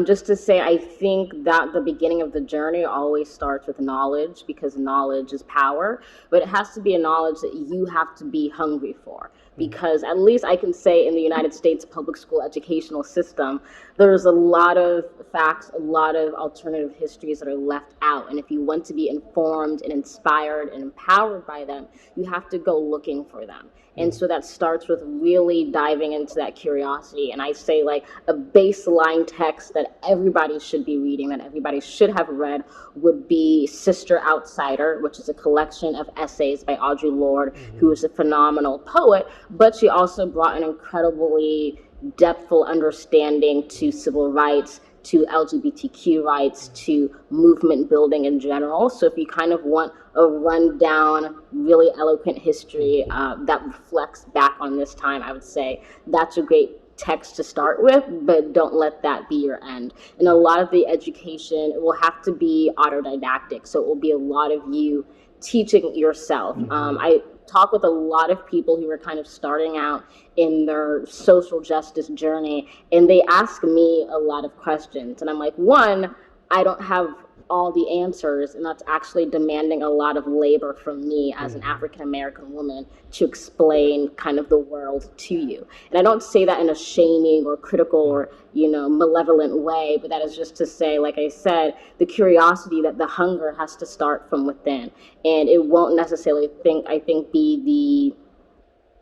Just to say, I think that the beginning of the journey always starts with knowledge, because knowledge is power, but it has to be a knowledge that you have to be hungry for. Because at least I can say in the United States public school educational system, there's a lot of facts, a lot of alternative histories that are left out. And if you want to be informed and inspired and empowered by them, you have to go looking for them. And so that starts with really diving into that curiosity. And I say, like, a baseline text that everybody should be reading, that everybody should have read, would be Sister Outsider, which is a collection of essays by Audre Lorde, who is a phenomenal poet, but she also brought an incredibly depthful understanding to civil rights, to LGBTQ rights, to movement building in general. So if you kind of want a rundown, really eloquent history that reflects back on this time, I would say that's a great text to start with, but don't let that be your end. And a lot of the education will have to be autodidactic. So it will be a lot of you teaching yourself. I talk with a lot of people who are kind of starting out in their social justice journey, and they ask me a lot of questions. And I'm like, one, I don't have all the answers, and that's actually demanding a lot of labor from me as an African American woman to explain kind of the world to you. And I don't say that in a shaming or critical or, you know, malevolent way, but that is just to say, like I said, the curiosity, that the hunger has to start from within. And it won't necessarily I think be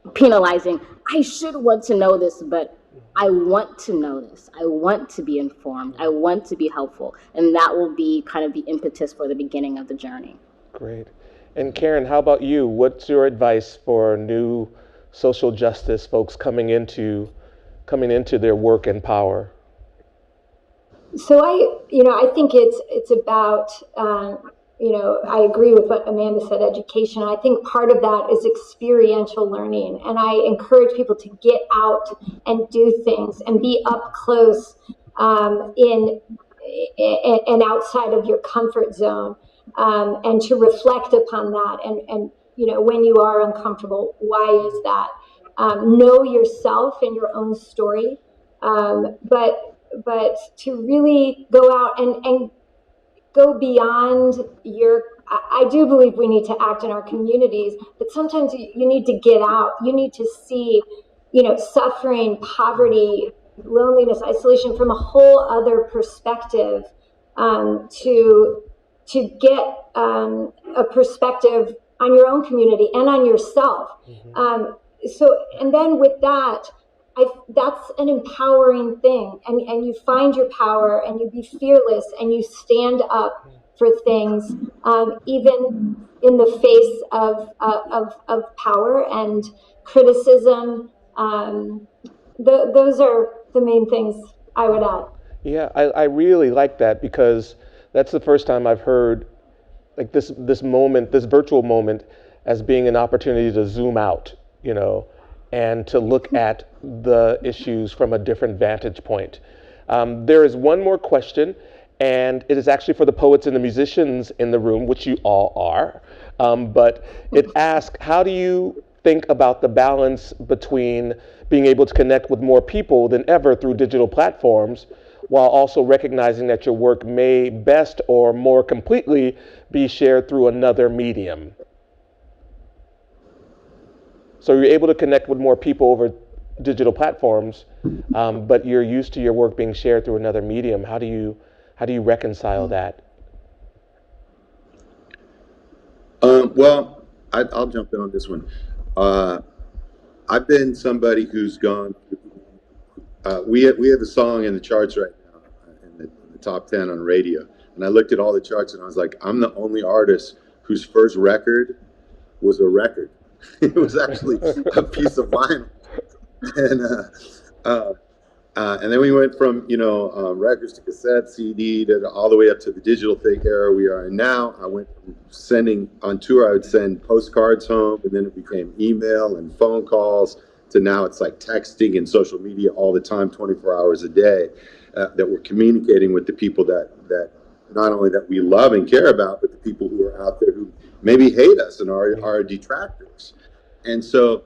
the penalizing, I should want to know this, but I want to know this. I want to be informed. I want to be helpful. And that will be kind of the impetus for the beginning of the journey. Great. And Karen, how about you? What's your advice for new social justice folks coming into their work and power? So I think it's about, I agree with what Amanda said, education. I think part of that is experiential learning. And I encourage people to get out and do things and be up close and outside of your comfort zone, and to reflect upon that. And when you are uncomfortable, why is that? Know yourself and your own story, but to really go out and go beyond I do believe we need to act in our communities, but sometimes you need to get out. You need to see, suffering, poverty, loneliness, isolation from a whole other perspective, to get a perspective on your own community and on yourself. And then with that, that's an empowering thing, and you find your power, and you be fearless, and you stand up for things, even in the face of power and criticism. Those are the main things I would add. Yeah, I really like that, because that's the first time I've heard like this virtual moment as being an opportunity to zoom out, and to look at the issues from a different vantage point. There is one more question, and it is actually for the poets and the musicians in the room, which you all are. But it asks, how do you think about the balance between being able to connect with more people than ever through digital platforms, while also recognizing that your work may best or more completely be shared through another medium? So you're able to connect with more people over digital platforms, but you're used to your work being shared through another medium. How do you reconcile that? Well, I'll jump in on this one. I've been somebody who's gone. We have a song in the charts right now, in the top 10 on radio. And I looked at all the charts and I was like, I'm the only artist whose first record was a record. It was actually a piece of vinyl. And then we went from, records to cassette, CD, to all the way up to the digital thing era we are in now. I went from sending on tour, I would send postcards home, and then it became email and phone calls, to now it's like texting and social media all the time, 24 hours a day, that we're communicating with the people that not only that we love and care about, but the people who are out there who maybe hate us and are detractors. And so,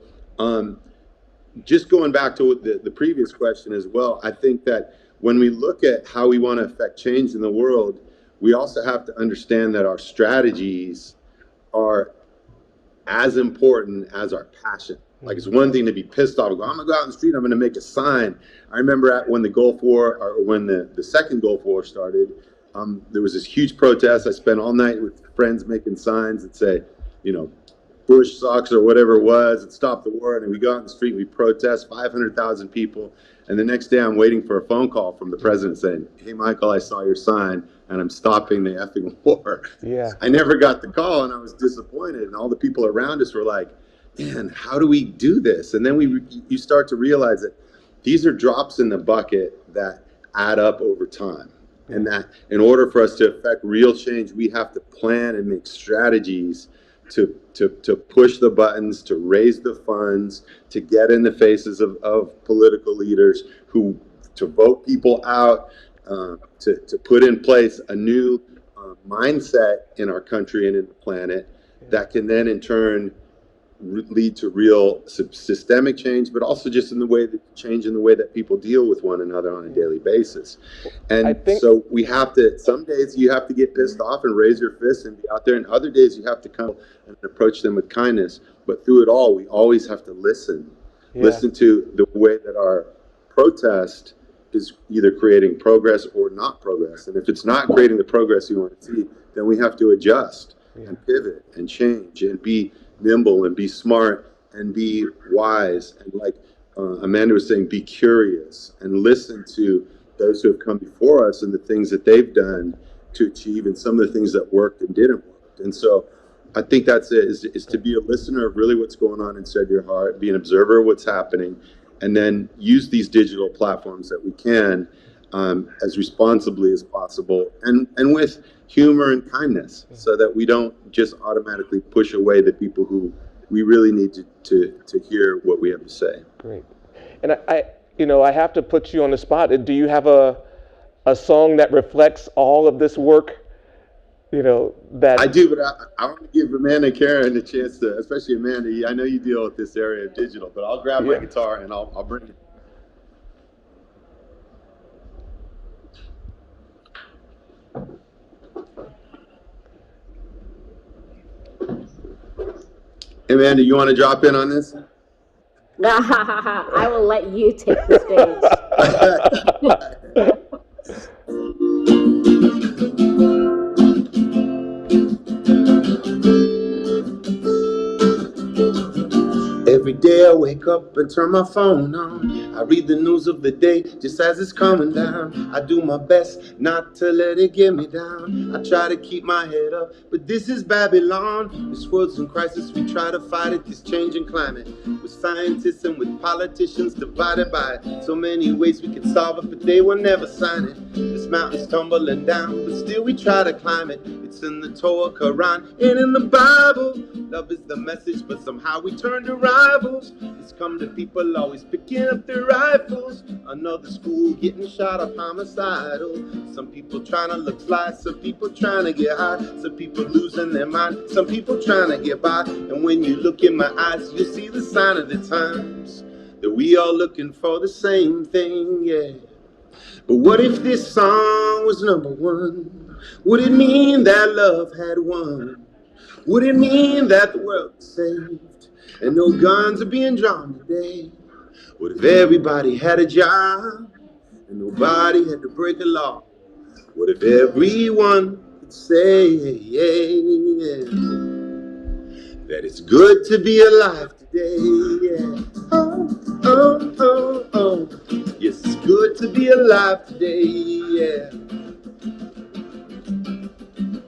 just going back to the previous question as well, I think that when we look at how we want to affect change in the world, we also have to understand that our strategies are as important as our passion. Like, it's one thing to be pissed off and go, I'm gonna go out in the street, I'm gonna make a sign. I remember when the Gulf War, or when the second Gulf War started, there was this huge protest. I spent all night with friends making signs that say, Bush sucks, or whatever it was, and stop the war. And we go out in the street, we protest, 500,000 people. And the next day I'm waiting for a phone call from the president saying, hey, Michael, I saw your sign and I'm stopping the effing war. Yeah. I never got the call, and I was disappointed. And all the people around us were like, man, how do we do this? And then you start to realize that these are drops in the bucket that add up over time. And that in order for us to affect real change, we have to plan and make strategies to push the buttons, to raise the funds, to get in the faces of political leaders to vote people out, to put in place a new mindset in our country and in the planet, that can then in turn lead to real systemic change, but also just in the way that change in the way that people deal with one another on a daily basis. And so we have to, some days you have to get pissed off and raise your fist and be out there, and other days you have to come and approach them with kindness. But through it all, we always have to listen. Listen to the way that our protest is either creating progress or not progress. And if it's not creating the progress you want to see, then we have to adjust and pivot and change and be nimble and be smart and be wise. And like Amanda was saying, be curious and listen to those who have come before us and the things that they've done to achieve and some of the things that worked and didn't work. And so I think that's it, is to be a listener of really what's going on inside your heart, be an observer of what's happening, and then use these digital platforms that we can as responsibly as possible and with humor and kindness, so that we don't just automatically push away the people who we really need to hear what we have to say. Great. And I have to put you on the spot. Do you have a song that reflects all of this work? That I do, but I want to give Amanda and Karen a chance to, especially Amanda. I know you deal with this area of digital, but I'll grab my guitar and I'll bring it. Hey, Amanda, you want to drop in on this? I will let you take the Every day I wake up and turn my phone on. I read the news of the day just as it's coming down. I do my best not to let it get me down. I try to keep my head up, but this is Babylon. This world's in crisis, we try to fight it, this changing climate. With scientists and with politicians divided by so many ways we could solve it, but they will never sign it. This mountain's tumbling down, but still we try to climb it. It's in the Torah, Quran, and in the Bible. Love is the message, but somehow we turn to rivals. It's come to people always picking up their rifles. Another school getting shot up homicidal. Some people trying to look fly, some people trying to get high, some people losing their mind, some people trying to get by. And when you look in my eyes, you'll see the sign of the times, that we all looking for the same thing, yeah. But what if this song was number one? Would it mean that love had won? Would it mean that the world was saved and no guns are being drawn today? What if everybody had a job and nobody had to break a law? What if everyone could say that it's good to be alive today? Yeah. Oh, oh, oh, oh. Yes, it's good to be alive today. Yeah.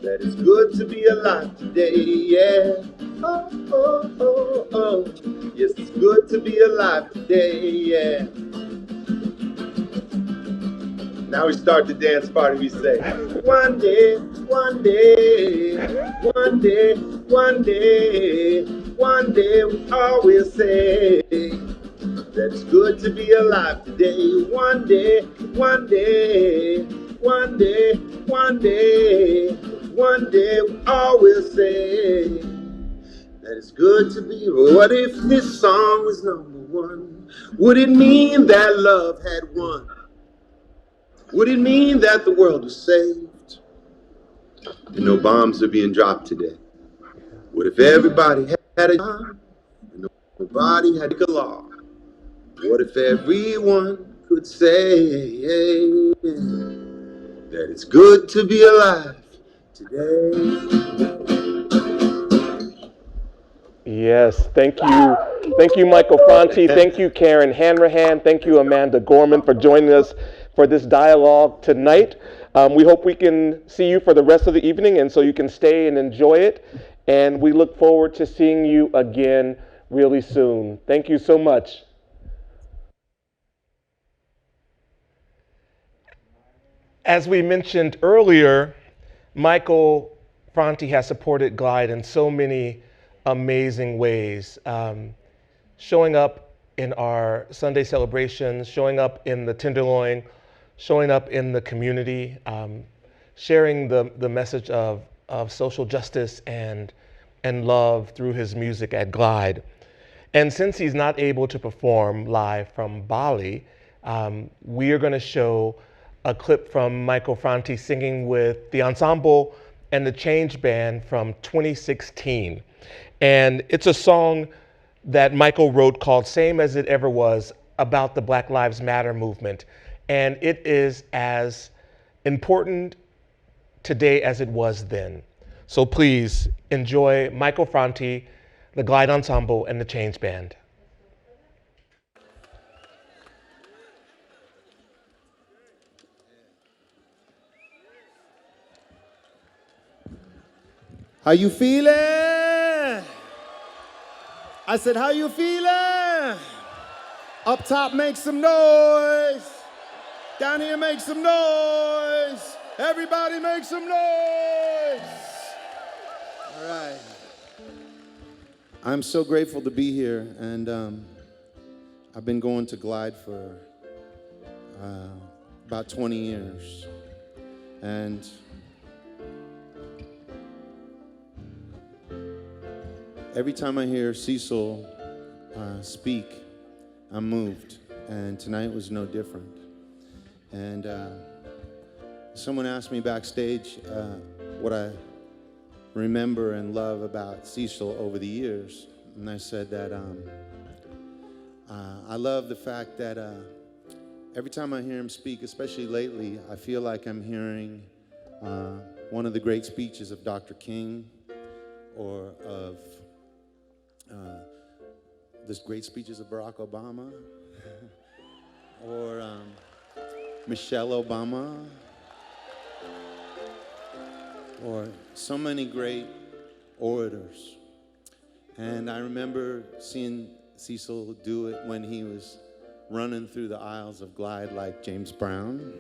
That it's good to be alive today, yeah. Oh, oh, oh, oh. Yes, it's good to be alive today, yeah. Now we start the dance party, we say, one day, one day, one day, one day, one day, we always say that it's good to be alive today. One day, one day, one day, one day, one day, we always say that it's good to be. What if this song was number one? Would it mean that love had won? Would it mean that the world was saved and no bombs are being dropped today? What if everybody had a job and nobody had a law? What if everyone could say that it's good to be alive today? Yes, thank you. Thank you, Michael Franti. Thank you, Karen Hanrahan. Thank you, Amanda Gorman, for joining us for this dialogue tonight. We hope we can see you for the rest of the evening, and so you can stay and enjoy it. And we look forward to seeing you again really soon. Thank you so much. As we mentioned earlier, Michael Franti has supported Glide in so many amazing ways, showing up in our Sunday celebrations, showing up in the Tenderloin, showing up in the community, sharing the message of social justice and and love through his music at Glide. And since he's not able to perform live from Bali, we are going to show a clip from Michael Franti singing with the ensemble and the Change Band from 2016. And it's a song that Michael wrote called Same as It Ever Was, about the Black Lives Matter movement. And it is as important today as it was then. So please enjoy Michael Franti, the Glide Ensemble, and the Change Band. How you feeling? I said, how you feeling? Up top, make some noise. Down here, make some noise. Everybody make some noise. All right. I'm so grateful to be here, and I've been going to Glide for about 20 years. And every time I hear Cecil speak, I'm moved, and tonight was no different. And someone asked me backstage what I remember and love about Cecil over the years, and I said that I love the fact that every time I hear him speak, especially lately, I feel like I'm hearing one of the great speeches of Dr. King, or of the great speeches of Barack Obama, or Michelle Obama, or so many great orators. And I remember seeing Cecil do it when he was running through the aisles of Glide like James Brown.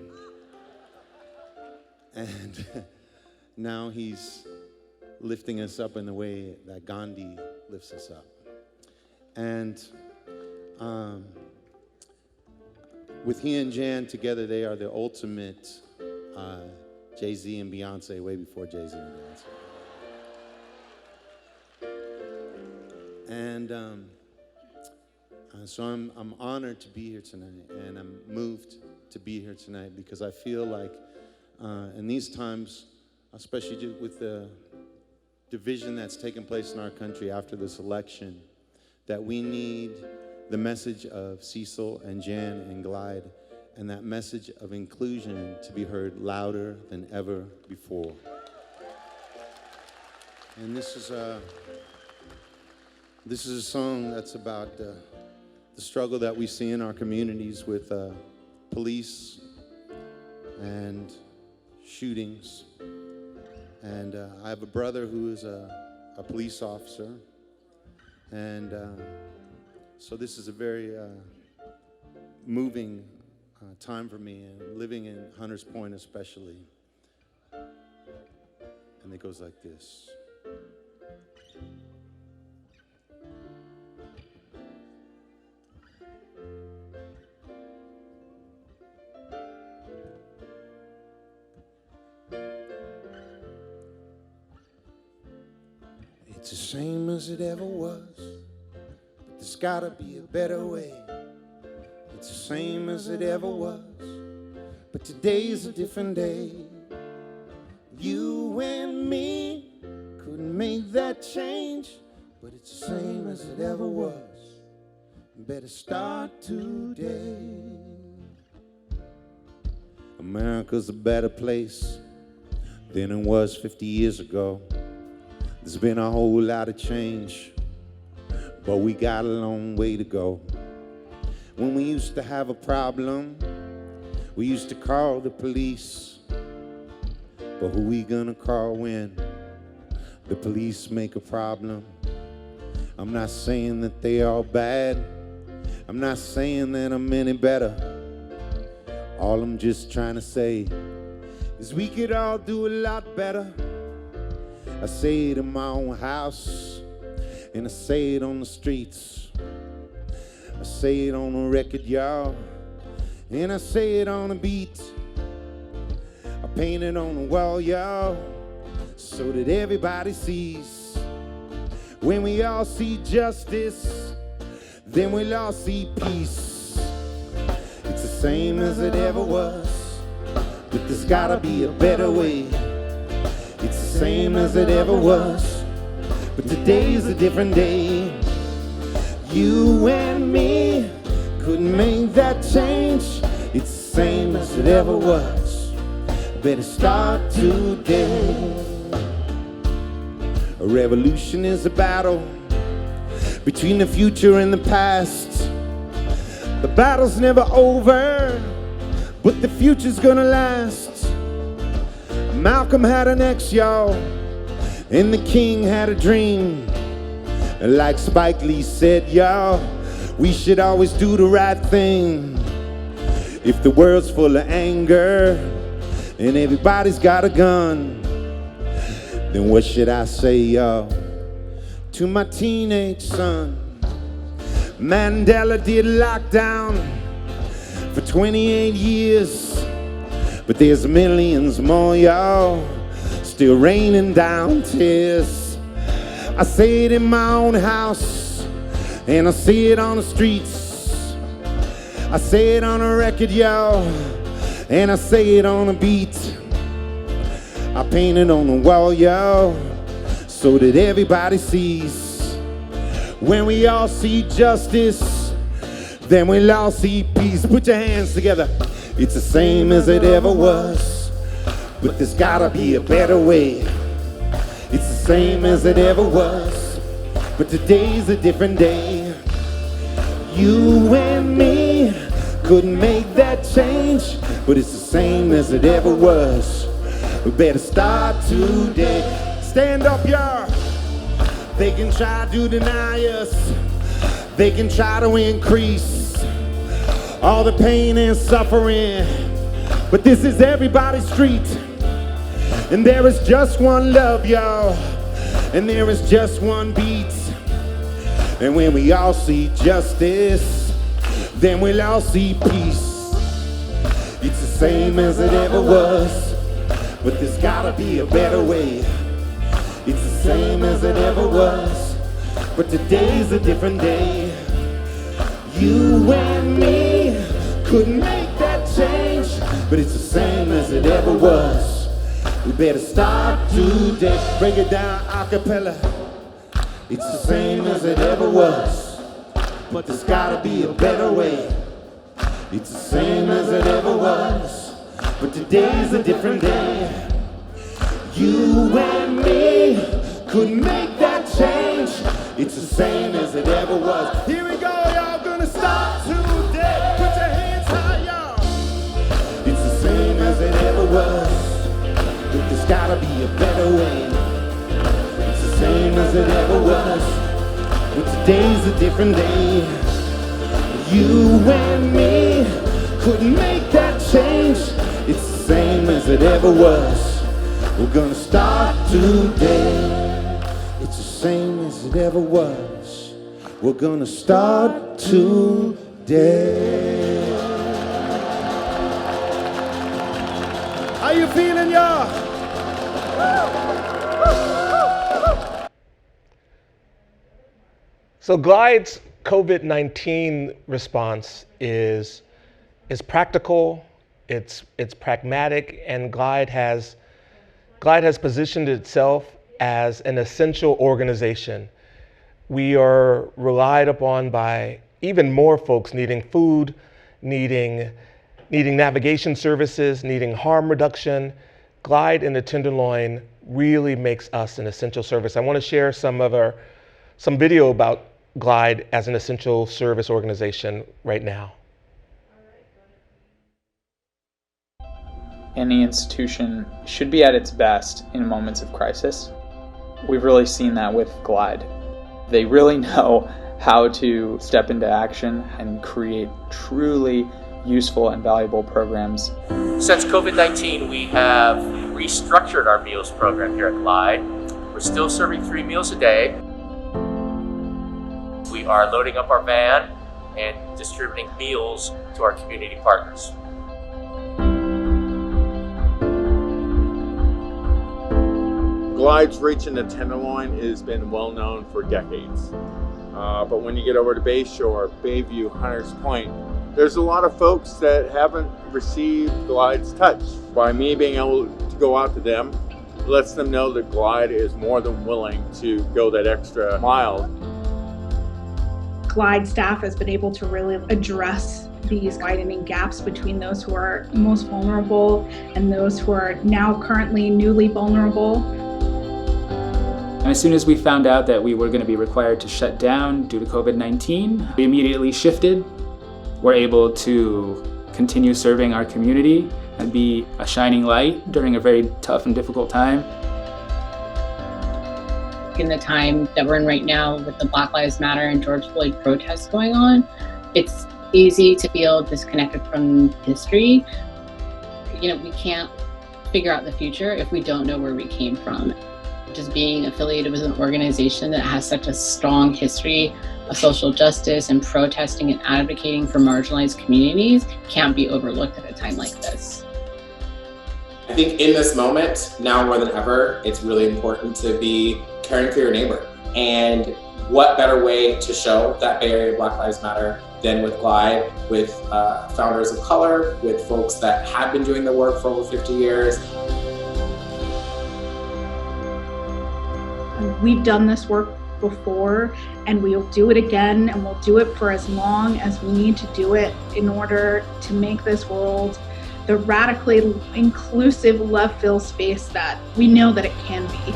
And now he's lifting us up in the way that Gandhi lifts us up. And with he and Jan together, they are the ultimate Jay-Z and Beyonce, way before Jay-Z and Beyonce. And so I'm honored to be here tonight, and I'm moved to be here tonight, because I feel like in these times, especially with the division that's taken place in our country after this election, that we need the message of Cecil and Jan and Glide, and that message of inclusion to be heard louder than ever before. And this is a song that's about the struggle that we see in our communities with police and shootings. And I have a brother who is a police officer. And so this is a very moving time for me, and living in Hunters Point especially. And it goes like this. It's the same as it ever was, but there's gotta be a better way. It's the same as it ever was, but today's a different day. You and me couldn't make that change, but it's the same as it ever was. Better start today. America's a better place than it was 50 years ago. There's been a whole lot of change, but we got a long way to go. When we used to have a problem, we used to call the police. But who we gonna call when the police make a problem? I'm not saying that they are bad. I'm not saying that I'm any better. All I'm just trying to say is we could all do a lot better. I say it in my own house, and I say it on the streets. I say it on the record, y'all, and I say it on the beat. I paint it on the wall, y'all, so that everybody sees When we all see justice, then we'll all see peace. It's the same as it ever was, but there's gotta be a better way. It's the same as it ever was, but today's a different day. You and me couldn't make that change. It's the same as it ever was. Better start today. A revolution is a battle between the future and the past. The battle's never over, but the future's gonna last. Malcolm had an ex, y'all, and the king had a dream. Like Spike Lee said, y'all, we should always do the right thing. If the world's full of anger and everybody's got a gun, then what should I say, y'all, to my teenage son? Mandela did lockdown for 28 years, but there's millions more, y'all, still raining down tears. I say it in my own house, and I see it on the streets. I say it on a record, y'all, and I say it on a beat. I paint it on the wall, y'all, so that everybody sees. When we all see justice, then we'll all see peace. Put your hands together. It's the same as it ever was, but there's gotta be a better way. It's the same as it ever was, but today's a different day. You and me couldn't make that change, but it's the same as it ever was. We better start today. Stand up, y'all. They can try to deny us. They can try to increase all the pain and suffering, but this is everybody's street. And there is just one love, y'all, and there is just one beat. And when we all see justice, then we'll all see peace. It's the same as it ever was, but there's gotta be a better way. It's the same as it ever was, but today's a different day. You and me couldn't make that change, but it's the same as it ever was. We better start today. Break it down a cappella. It's the same as it ever was, but there's gotta be a better way. It's the same as it ever was, but today's a different day. You and me couldn't make that change. It's the same as it ever was. Here we go, y'all, gonna start today. Put your hands high, y'all. It's the same as it ever was, but there's gotta be a better way. It's the same as it ever was, but today's a different day. You and me couldn't make that change. It's the same as it ever was. We're gonna start today. It's the same as it ever was. We're gonna start today. How you feeling, y'all? So Glide's COVID-19 response is practical, it's pragmatic, and Glide has positioned itself as an essential organization. We are relied upon by even more folks needing food, needing navigation services, needing harm reduction. Glide in the Tenderloin really makes us an essential service. I want to share some video about Glide as an essential service organization right now. Any institution should be at its best in moments of crisis. We've really seen that with Glide. They really know how to step into action and create truly useful and valuable programs. Since COVID-19, we have restructured our meals program here at Glide. We're still serving 3 meals a day. We are loading up our van and distributing meals to our community partners. Glide's reach in the Tenderloin has been well known for decades. But when you get over to Bayshore, Bayview, Hunters Point, there's a lot of folks that haven't received Glide's touch. By me being able to go out to them, it lets them know that Glide is more than willing to go that extra mile. Glide staff has been able to really address these widening gaps between those who are most vulnerable and those who are now currently newly vulnerable. And as soon as we found out that we were going to be required to shut down due to COVID-19, we immediately shifted. We're able to continue serving our community and be a shining light during a very tough and difficult time. In the time that we're in right now with the Black Lives Matter and George Floyd protests going on, it's easy to feel disconnected from history. We can't figure out the future if we don't know where we came from. Just being affiliated with an organization that has such a strong history of social justice and protesting and advocating for marginalized communities can't be overlooked at a time like this. I think in this moment, now more than ever, it's really important to be caring for your neighbor. And what better way to show that Bay Area Black Lives Matter than with Glide, with founders of color, with folks that have been doing the work for over 50 years. We've done this work before, and we'll do it again, and we'll do it for as long as we need to do it in order to make this world the radically inclusive, love-filled space that we know that it can be.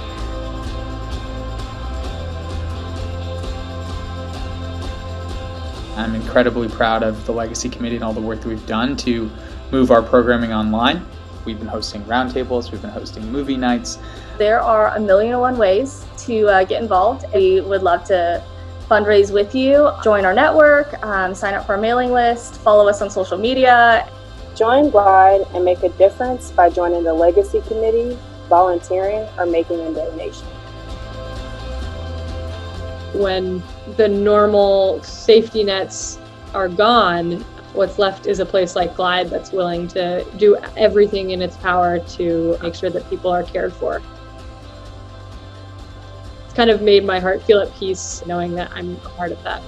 I'm incredibly proud of the Legacy Committee and all the work that we've done to move our programming online. We've been hosting roundtables, we've been hosting movie nights. There are 1,000,001 ways to get involved. We would love to fundraise with you, join our network, sign up for our mailing list, follow us on social media. Join Glide and make a difference by joining the Legacy Committee, volunteering, or making a donation. When the normal safety nets are gone, what's left is a place like Glide that's willing to do everything in its power to make sure that people are cared for. It's kind of made my heart feel at peace knowing that I'm a part of that.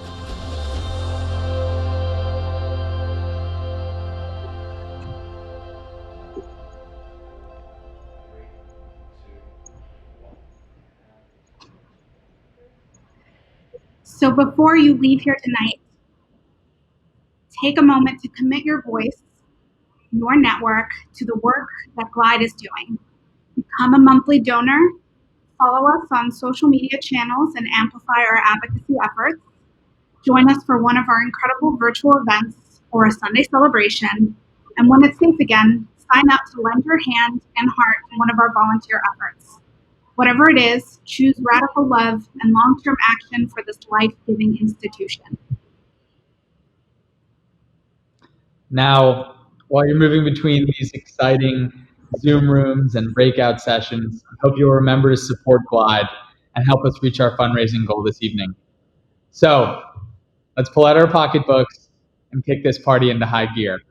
So before you leave here tonight, take a moment to commit your voice, your network, to the work that Glide is doing. Become a monthly donor, follow us on social media channels and amplify our advocacy efforts. Join us for one of our incredible virtual events or a Sunday celebration. And when it's safe again, sign up to lend your hand and heart to one of our volunteer efforts. Whatever it is, choose radical love and long-term action for this life-giving institution. Now, while you're moving between these exciting Zoom rooms and breakout sessions, I hope you'll remember to support Glide and help us reach our fundraising goal this evening. So, let's pull out our pocketbooks and kick this party into high gear.